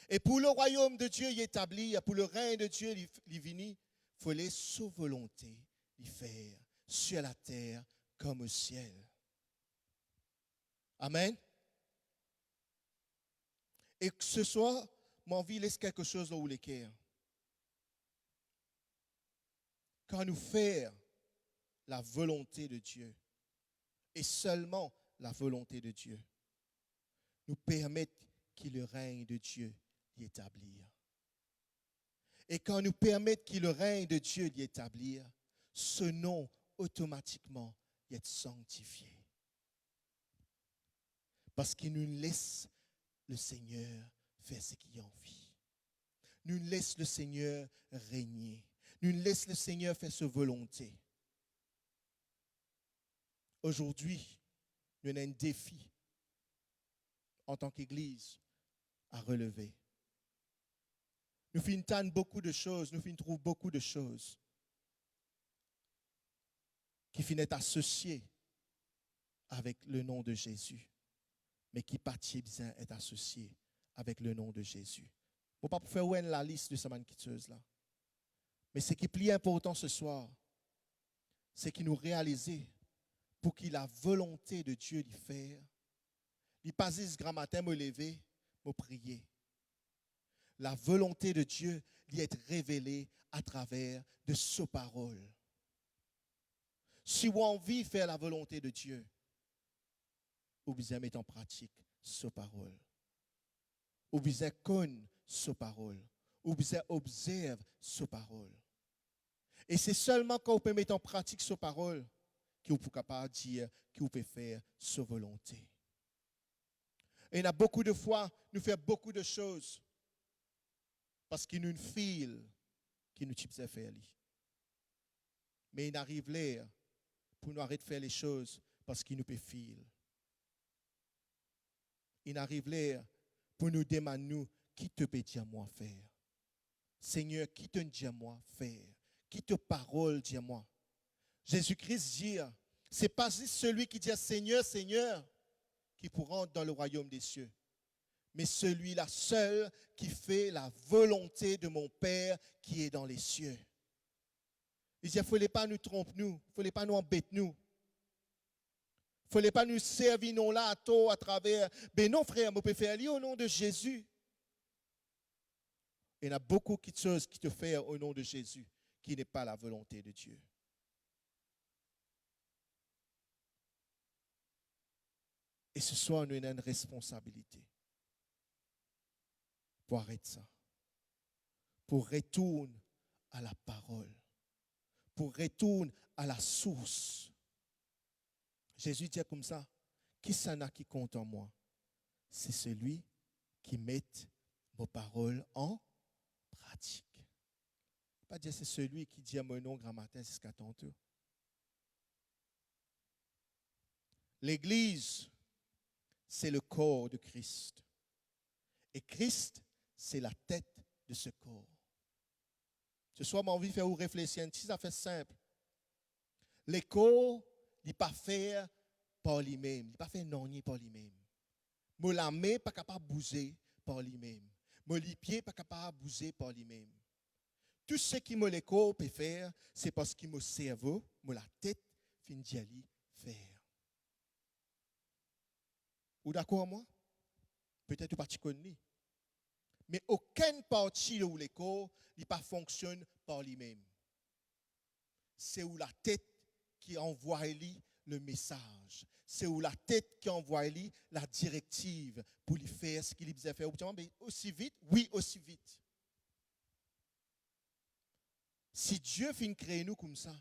Et pour le royaume de Dieu y établir, pour le règne de Dieu y venir, il faut les sous volonté y faire sur la terre comme au ciel. Amen. Et que ce soit, mon vie laisse quelque chose dans les cœurs. Quand nous faisons la volonté de Dieu, et seulement la volonté de Dieu, nous permettent que le règne de Dieu y établir. Et quand nous permettons que le règne de Dieu y établir, ce nom automatiquement y est sanctifié. Parce qu'il nous laisse le Seigneur faire ce qu'il a envie. Nous laisse le Seigneur régner. Nous laisse le Seigneur faire sa volonté. Aujourd'hui, nous avons un défi en tant qu'Église à relever. Nous finissons beaucoup de choses, nous finissons beaucoup de choses qui finissent associées avec le nom de Jésus, mais qui partie bien est associé avec le nom de Jésus. On ne peut pas faire la liste de ces manquiteuses là. Mais ce qui est plus important ce soir, c'est qu'il nous réalise pour qu'il la volonté de Dieu d'y faire. Il passe ce grand matin, me lever, me prier. La volonté de Dieu lui est révélée à travers de sa parole. Si vous avez envie de faire la volonté de Dieu, vous devez mettre en pratique sa parole. Vous devez connaître sa parole. Vous devez observer sa parole. Et c'est seulement quand vous pouvez mettre en pratique sa parole que vous pouvez capable dire que vous pouvez faire sa volonté. Et il y a beaucoup de fois, nous faisons beaucoup de choses parce qu'il y a une file qui nous type faire. Mais il n'arrive l'air pour nous arrêter de faire les choses parce qu'il nous peut filer. Il n'arrive l'air pour nous demander, nous, qui te peut dire moi faire? Seigneur, qui te dit à moi faire? Qui te parole dit à moi? Jésus-Christ dit, c'est pas celui qui dit Seigneur, Seigneur, qui pourra entrer dans le royaume des cieux, mais celui-là seul qui fait la volonté de mon Père qui est dans les cieux. Il dit, il ne fallait pas nous tromper, nous. Il ne fallait pas nous embêter, nous. Il ne fallait pas nous servir, non, là, à tôt, à travers. Ben non, frère, on peut faire au nom de Jésus. Il y a beaucoup de choses qui te font au nom de Jésus, qui n'est pas la volonté de Dieu. Et ce soir, nous avons une responsabilité pour arrêter ça, pour retourner à la parole, pour retourner à la source. Jésus dit comme ça, qui s'en a qui compte en moi? C'est celui qui met vos paroles en pratique. Pas dire c'est celui qui dit à mon nom grand matin jusqu'à tantôt. L'Église, c'est le corps de Christ. Et Christ, c'est la tête de ce corps. Ce soir, j'ai envie de faire vous réfléchir à une petite affaire simple. Le corps, il n'est pas fait par lui-même. Il n'est pas fait non par lui-même. Mon la main n'est pas capable de bouger par lui-même. Mon pied n'est pas capable de bouger par lui-même. Tout ce que mon corps peut faire, c'est parce que mon cerveau, la tête, finit d'y faire. Vous d'accord avec moi? Peut-être pas tu connais. Mais aucune partie de le corps ne fonctionne par lui-même. C'est où la tête qui envoie le message. C'est où la tête qui envoie la directive pour lui faire ce qu'il devait faire. Mais aussi vite? Oui, aussi vite. Si Dieu finit de créer nous comme ça,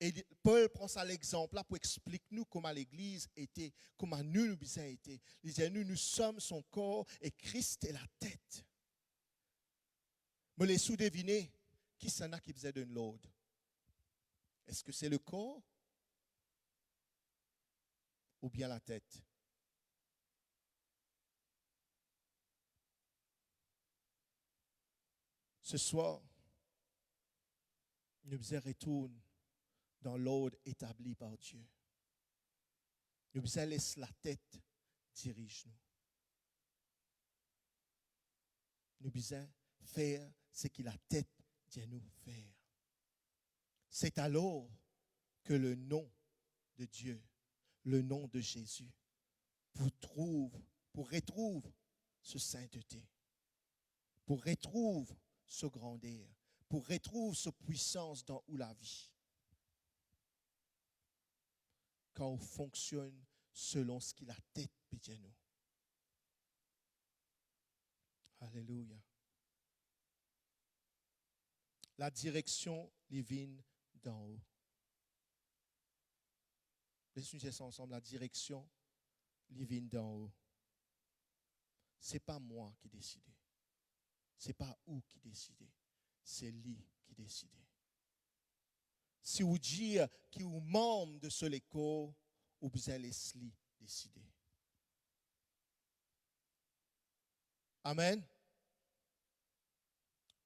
et Paul prend ça l'exemple là pour expliquer nous comment l'Église était, comment nous avons été. Il dit, nous sommes son corps et Christ est la tête. Mais les sous-devinez, qui s'en a qui faisait de l'ordre? Est-ce que c'est le corps ou bien la tête? Ce soir, nous retournons dans l'ordre établi par Dieu. Nous laissons la tête diriger nous. Nous devons faire ce que la tête dit nous faire. C'est alors que le nom de Dieu, le nom de Jésus, pour retrouver ce sainteté, pour retrouver ce grandeur, pour retrouver ce puissance dans où la vie. Quand on fonctionne selon ce que la tête peut dire nous. Alléluia. La direction divine d'en haut. Laissons-nous dire ça ensemble. La direction divine d'en haut. Ce n'est pas moi qui décide. Ce n'est pas où qui décide. C'est lui qui décide. Si vous dites que vous êtes membre de ce écho, vous allez laisser décider. Amen.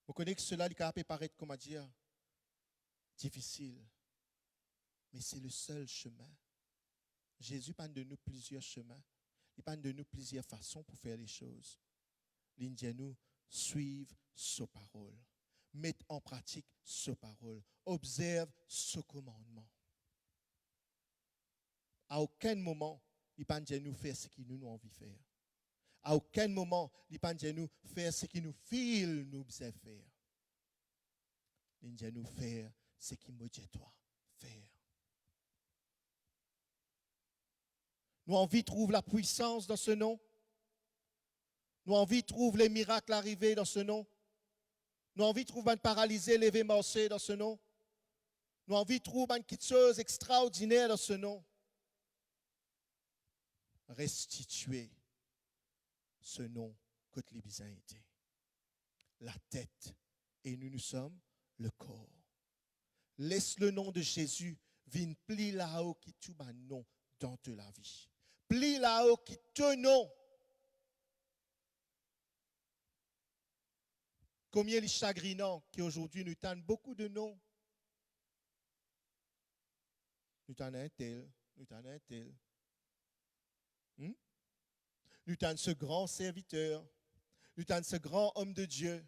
Vous connaissez que cela peut paraître, comment dire, difficile. Mais c'est le seul chemin. Jésus parle de nous plusieurs chemins. Il parle de nous plusieurs façons pour faire les choses. Il dit à nous, suivre sa parole. Mettre en pratique sa parole. Observe ce commandement. À aucun moment, il ne parle de nous faire ce qu'il nous a envie de faire. À aucun moment, il ne parle de nous faire ce qu'il nous file nous faire. Il dit à nous faire ce qu'il me dit toi faire. Nous avons envie de trouver la puissance dans ce nom. Nous avons envie de trouver les miracles arrivés dans ce nom. Nous avons envie de trouver un paralysé levé marcher dans ce nom. Nous avons envie de trouver une petite chose extraordinaire dans ce nom. Restituer ce nom que les a été. La tête. Et nous sommes le corps. Laisse le nom de Jésus venir pli là-haut qui tout un nom dans de la vie. Pli là-haut qui te nom. Combien il est chagrinant qu'aujourd'hui nous tannent beaucoup de noms. Nous tannent un tel, nous tannent un tel. Nous tannent ce grand serviteur, nous tannent ce grand homme de Dieu.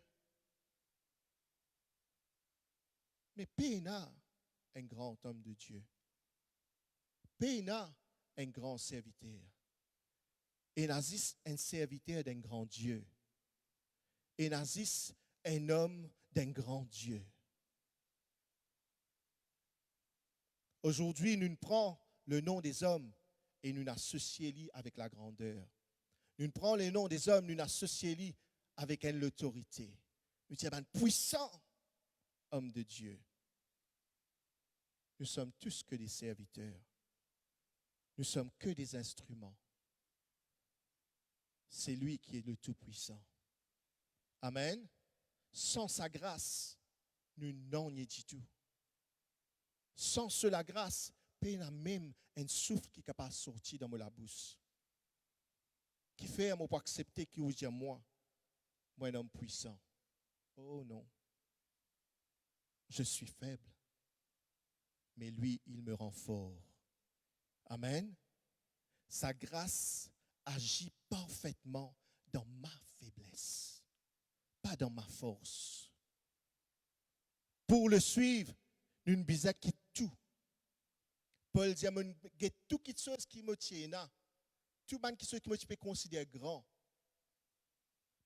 Mais Péna, un grand homme de Dieu. Péna, un grand serviteur. Et Nazis, un serviteur d'un grand Dieu. Et Nazis, un homme d'un grand Dieu. Aujourd'hui, nous prenons le nom des hommes et nous l'associons avec la grandeur. Nous prenons le nom des hommes, nous l'associons avec l'autorité. Nous disons, un puissant homme de Dieu. Nous sommes tous que des serviteurs. Nous sommes que des instruments. C'est lui qui est le Tout-Puissant. Amen. Sans sa grâce, nous n'en y du tout. Sans la grâce, il y a même un souffle qui est capable de sortir dans la bouche. Qui fait pour accepter qu'il vous dit moi un homme puissant. Oh non. Je suis faible. Mais lui, il me rend fort. Amen. Sa grâce agit parfaitement dans ma faiblesse, pas dans ma force. Pour le suivre, nous ne besoin qui tout. Paul dit, il y a tout qui chose qui me tient, tout man qui chose qui me considère grand.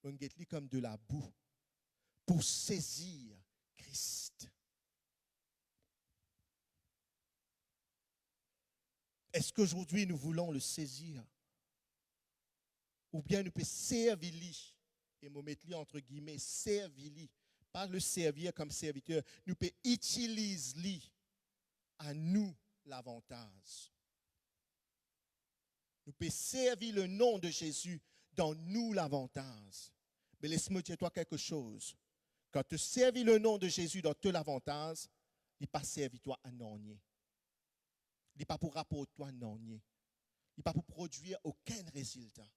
On get comme de la boue pour saisir Christ. Est-ce qu'aujourd'hui nous voulons le saisir? Ou bien nous pouvons servir-lui, et me mettre entre guillemets, servir-lui, pas le servir comme serviteur, nous pouvons utiliser-lui à nous l'avantage. Nous pouvons servir le nom de Jésus dans nous l'avantage. Mais laisse-moi dire toi quelque chose. Quand tu servis le nom de Jésus dans tout l'avantage, il n'est pas servi toi à non. Il n'est pas pour rapporter toi non. Il n'est pas pour produire aucun résultat.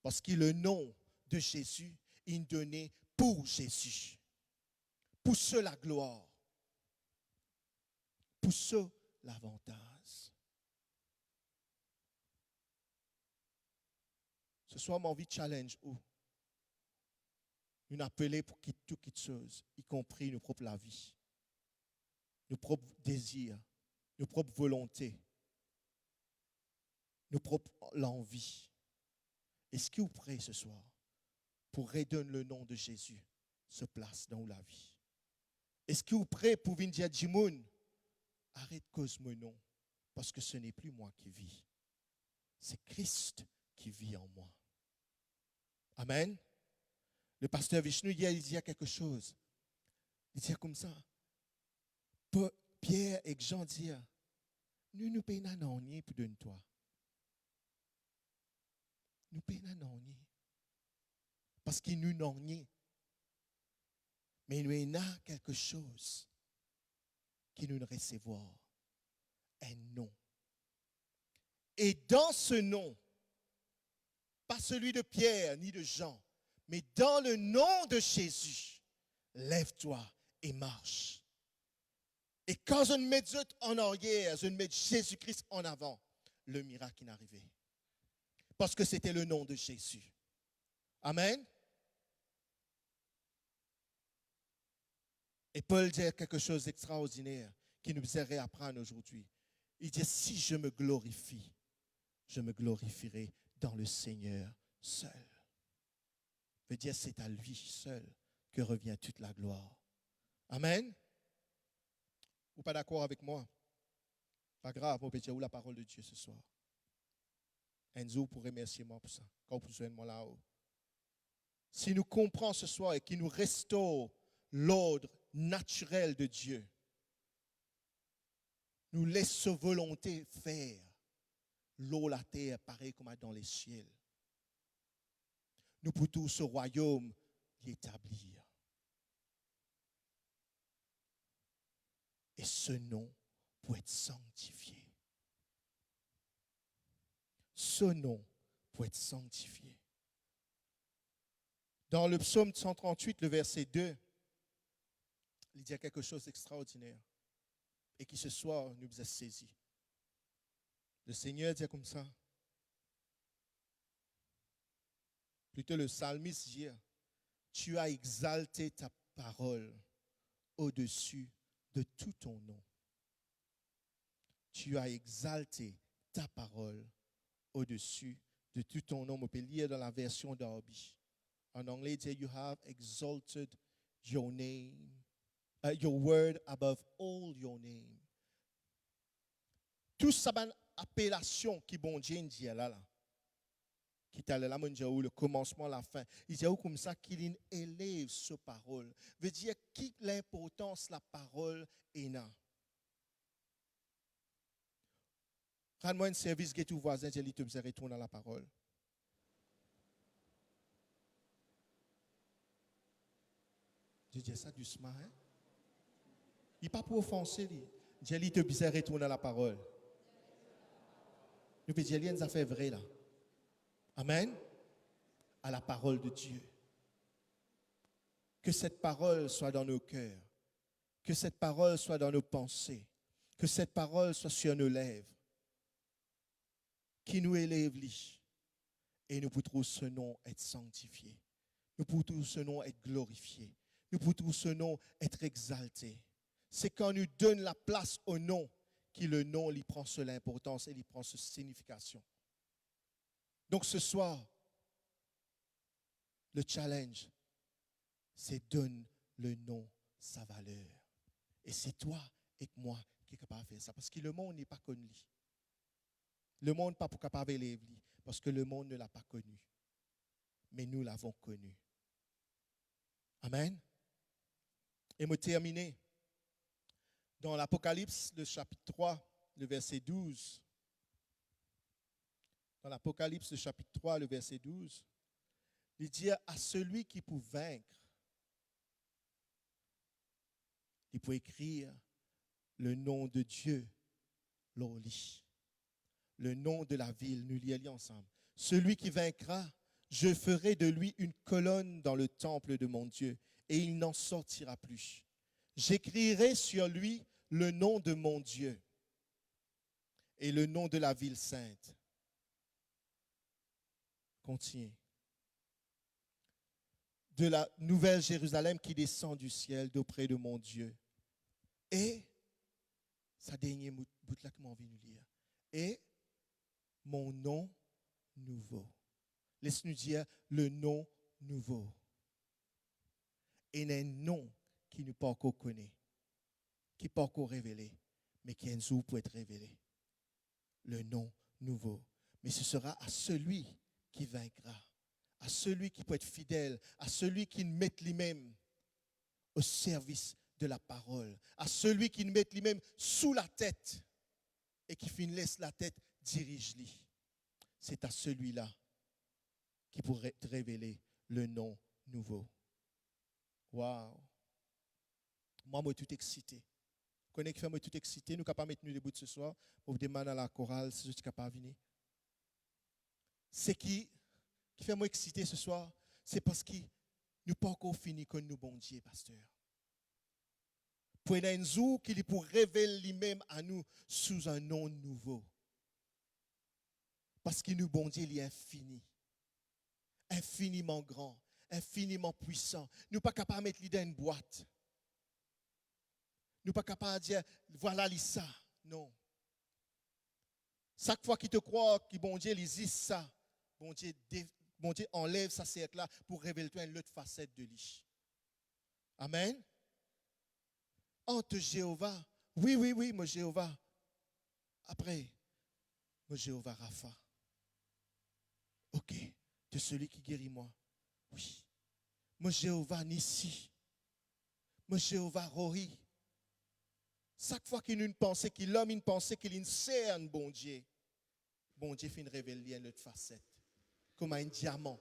Parce que le nom de Jésus est donné pour Jésus. Pour ce la gloire. Pour ce l'avantage. Ce soir, mon vie challenge où nous appelons pour quitter toute chose, y compris nos propres la vie, nos propres désirs, nos propres volontés, nos propres l'envie. Est-ce que vous prêtez ce soir pour redonner le nom de Jésus se place dans la vie? Est-ce que vous prêtez pour venir dire Jimoun, arrête cause mon nom, parce que ce n'est plus moi qui vis, c'est Christ qui vit en moi. Amen. Le pasteur Vishnu, il dit quelque chose. Il dit comme ça. Pierre et Jean disent, nous payons non pour donner toi. Nous payons non. Parce qu'il nous n'en est. Mais nous avons quelque chose qui nous recevoir. Un nom. Et dans ce nom, pas celui de Pierre ni de Jean, mais dans le nom de Jésus, lève-toi et marche. Et quand je ne mets Dieu en arrière, je ne mets Jésus-Christ en avant, le miracle est arrivé. Parce que c'était le nom de Jésus. Amen. Et Paul dit quelque chose d'extraordinaire qui nous aiderait à apprendre aujourd'hui. Il dit, si je me glorifie, je me glorifierai dans le Seigneur seul. Je veux dire, c'est à lui seul que revient toute la gloire. Amen. Vous pas d'accord avec moi? Pas grave, on peut dire où la parole de Dieu ce soir. Enzo, pour remercier moi pour ça. Quand vous êtes moi là-haut. Si nous comprenons ce soir et qu'il nous restaure l'ordre naturel de Dieu, nous laisse volonté faire l'eau, la terre, pareil comme dans les cieux. Nous pouvons tout ce royaume y établir. Et ce nom pour être sanctifié. Ce nom pour être sanctifié. Dans le psaume 138, le verset 2, il dit quelque chose d'extraordinaire et qui ce soir nous a saisis. Le Seigneur dit comme ça. Plutôt le psalmiste dit, tu as exalté ta parole au-dessus de tout ton nom. Tu as exalté ta parole au-dessus de tout ton nom. On peut lire dans la version Darby. En anglais, il dit, you have exalted your name, your word above all your name. Tout ça, c'est appellation qui bon Dieu dit là. Qui t'a là, le commencement, la fin. Il dit comme ça qu'il élève ce parole. Veut dire qui l'importance la parole est là. Rends-moi un service, get tout voisin, j'ai dit te me retourne à la parole. Je dis ça doucement, hein? Il n'est pas pour offenser. J'ai dit te me retourne à la parole. Nous pouvons dire, ça fait vrai là. Amen. À la parole de Dieu. Que cette parole soit dans nos cœurs. Que cette parole soit dans nos pensées. Que cette parole soit sur nos lèvres. Qui nous élève lui. Et nous pouvons ce nom être sanctifié. Nous pouvons ce nom être glorifié. Nous pouvons ce nom être exalté. C'est quand nous donne la place au nom que le nom lui prend cette importance et lui prend cette signification. Donc ce soir, le challenge, c'est donne le nom sa valeur. Et c'est toi et moi qui est capable de faire ça. Parce que le monde n'est pas connu. Le monde n'est pas capable de l'élever. Parce que le monde ne l'a pas connu. Mais nous l'avons connu. Amen. Et me terminer. Dans l'Apocalypse, le chapitre 3, le verset 12. Dans l'Apocalypse, le chapitre 3, le verset 12. Il dit à celui qui peut vaincre, il peut écrire le nom de Dieu, l'Oli. Le nom de la ville, nous lions ensemble. Celui qui vaincra, je ferai de lui une colonne dans le temple de mon Dieu, et il n'en sortira plus. J'écrirai sur lui le nom de mon Dieu et le nom de la ville sainte. Continue. De la nouvelle Jérusalem qui descend du ciel d'auprès de mon Dieu. Et, ça dernier bout là que m'en envie nous lire. Et mon nom nouveau. Laisse-nous dire le nom nouveau. Et un nom qui nous pas encore connaît, qui n'est pas encore révélé, mais qui est un jour pour être révélé. Le nom nouveau. Mais ce sera à celui qui vaincra, à celui qui peut être fidèle, à celui qui met lui-même au service de la parole, à celui qui met lui-même sous la tête et qui laisse la tête dirige-lui. C'est à celui-là qui pourrait te révéler le nom nouveau. Waouh! Moi, je suis tout excité. Vous connaissez qui fait moi tout excité? Nous ne pouvons pas mettre nous debout ce soir pour vous demander à la chorale si je suis capable de venir. C'est qui fait moi excité ce soir? C'est parce que nous n'avons pas encore fini comme nous, bon Dieu, pasteur. Pour un jour qu'il pour révéler lui-même à nous sous un nom nouveau. Parce que nous, bon Dieu, il est infini. Infiniment grand, infiniment puissant. Nous ne sommes pas capables de mettre lui dans une boîte. Nous ne sommes pas capables de dire, voilà ça. Non. Chaque fois qu'il te croit que bon Dieu, il existe ça, bon Dieu enlève sa cercle-là pour révéler une autre facette de lui. Amen. Entre Jéhovah, oui, mon Jéhovah. Après, mon Jéhovah Rapha. Ok, de celui qui guérit moi. Oui. Mon Jéhovah Nissi. Mon Jéhovah Rohi. Chaque fois qu'il a une pensée, qu'il a une pensée, qu'il insère bon Dieu fait une révéler une autre facette. Comme un diamant.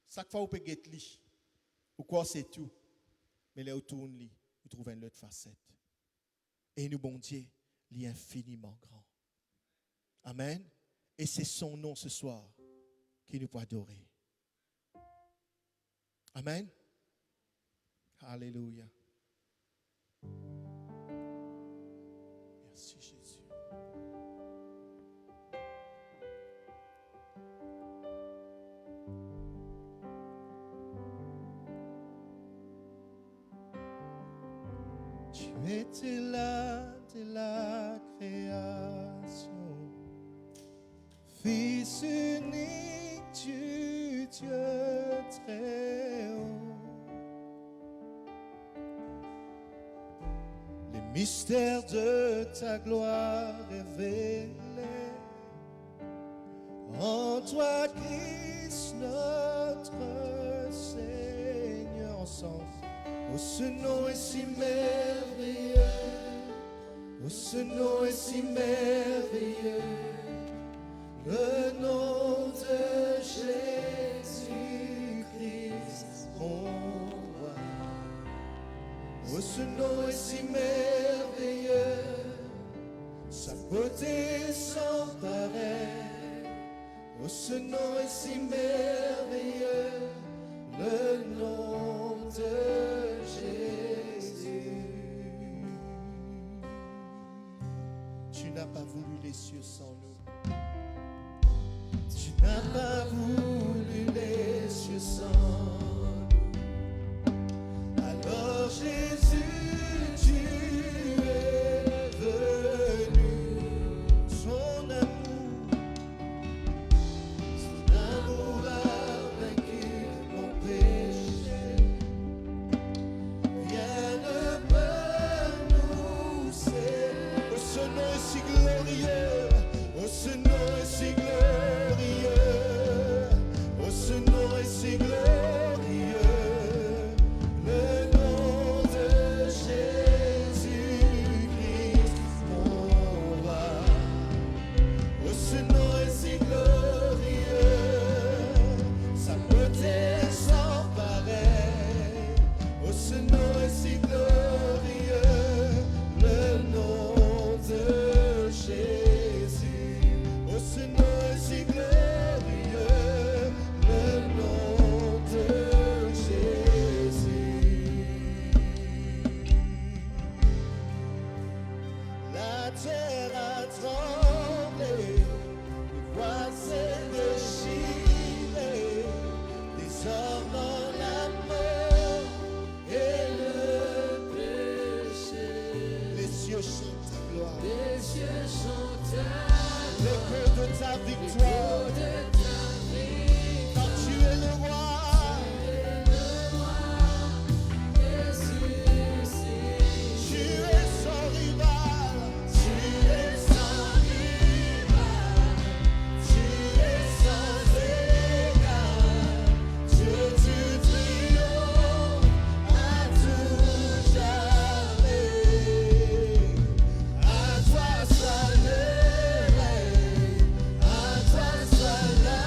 Chaque fois, vous pouvez get lui. Ou quoi, c'est tout. Mais là, vous tournez lui, vous trouvez une autre facette. Et nous, bon Dieu, il est infiniment grand. Amen. Et c'est son nom ce soir qui nous peut adorer. Amen. Alléluia. Merci Jésus. Tu étais là de la création, Fils unique du Dieu très haut. Les mystères de ta gloire révélés en toi, Christ, notre Seigneur, ensemble. Oh, ce nom est si merveilleux, oh, ce nom est si merveilleux, le nom de Jésus-Christ, mon roi. Oh, ce nom est si merveilleux, sa beauté sans pareil. Oh, ce nom est si merveilleux, le nom de Jésus. Tu n'as pas voulu les cieux sans nous. Tu n'as pas voulu les cieux sans nous. Alors Jésus, tu es venu. Son amour a vaincu mon péché. Rien ne peut nous séparer. Oh, ce nom est si glorieux. Oh, ce nom est si glorieux. Oh, ce nom est si glorieux. Le nom de Jésus-Christ, mon roi. Oh, ce nom est si glorieux. Sa beauté sans pareil. Oh, ce nom est si glorieux. Le nom de Jésus. Oh, ce nom est si glorieux, le nom de Jésus. La terre a tremblé, les voies s'est déchirées, désormais la mort et le péché. Les cieux chantent ta gloire. Les cieux chantent L'écho de ta victoire, car tu es le roi. Tu es sans rival, tu es sans rival, tu es sans égal. Dieu du triomphe à tout jamais. À toi soit le règne, à toi soit la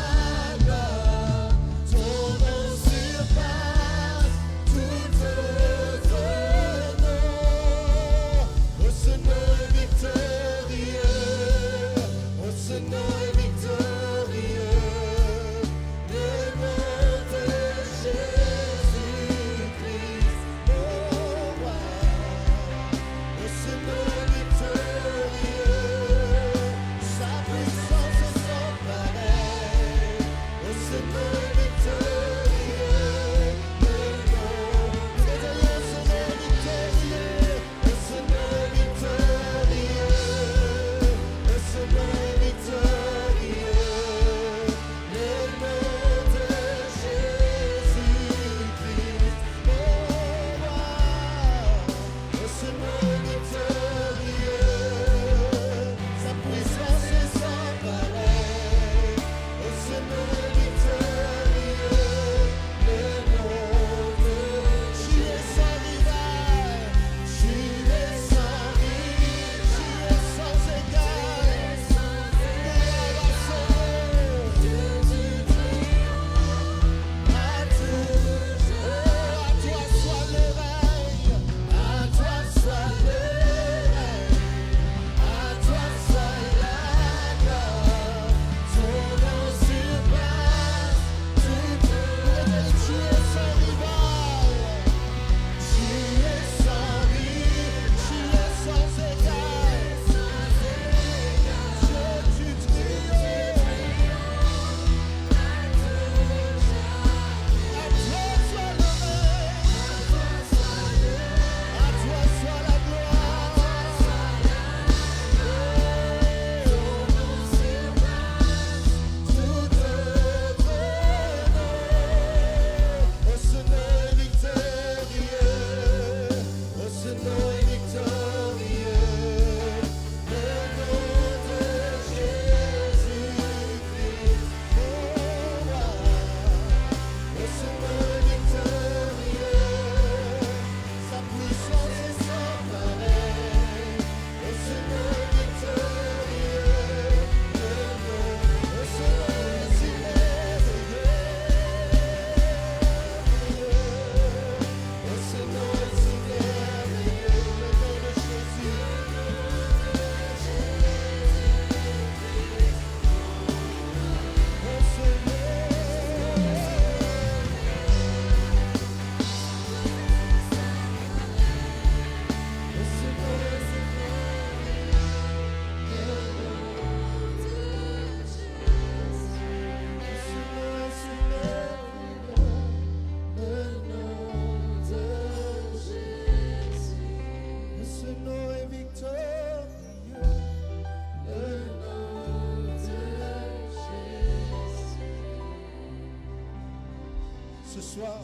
soir,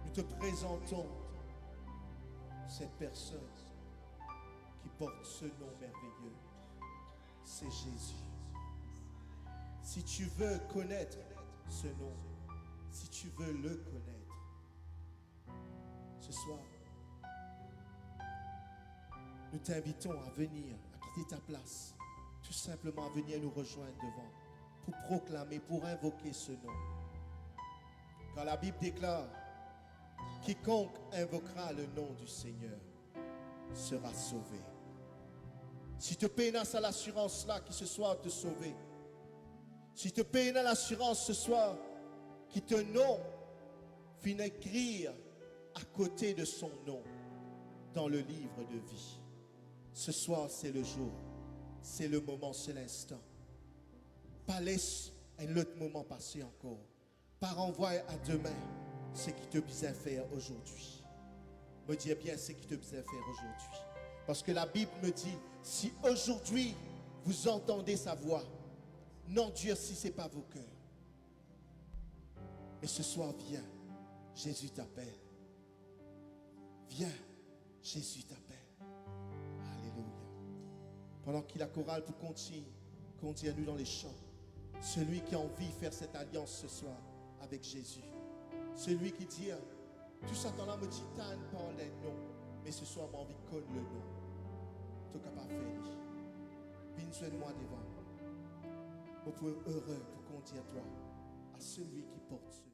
nous te présentons cette personne qui porte ce nom merveilleux. C'est Jésus. Si tu veux connaître ce nom, si tu veux le connaître, ce soir, nous t'invitons à venir, à quitter ta place, tout simplement à venir nous rejoindre devant, pour proclamer, pour invoquer ce nom. Car la Bible déclare, quiconque invoquera le nom du Seigneur sera sauvé. Si tu pénas à l'assurance là qui ce soir te sauver, si tu pénas à l'assurance ce soir qui te nom finit écrire à côté de son nom dans le livre de vie. Ce soir, c'est le jour, c'est le moment, c'est l'instant. Pas laisse un autre moment passer encore. Pas renvoyer à demain ce qui te besoin faire aujourd'hui. Me dis bien ce qui te besoin faire aujourd'hui. Parce que la Bible me dit, si aujourd'hui vous entendez sa voix, n'endurcissez pas vos cœurs. Et ce soir, viens, Jésus t'appelle. Viens, Jésus t'appelle. Alléluia. Pendant que la chorale vous continue dans les chants, celui qui a envie de faire cette alliance ce soir avec Jésus, celui qui dit, tout ça dans là me dit, t'as pas les noms, mais ce soir, j'ai envie de connaître le nom. Tout capable de faire. Viens moi devant. Vous pouvez heureux pour qu'on dise à toi, à celui qui porte ce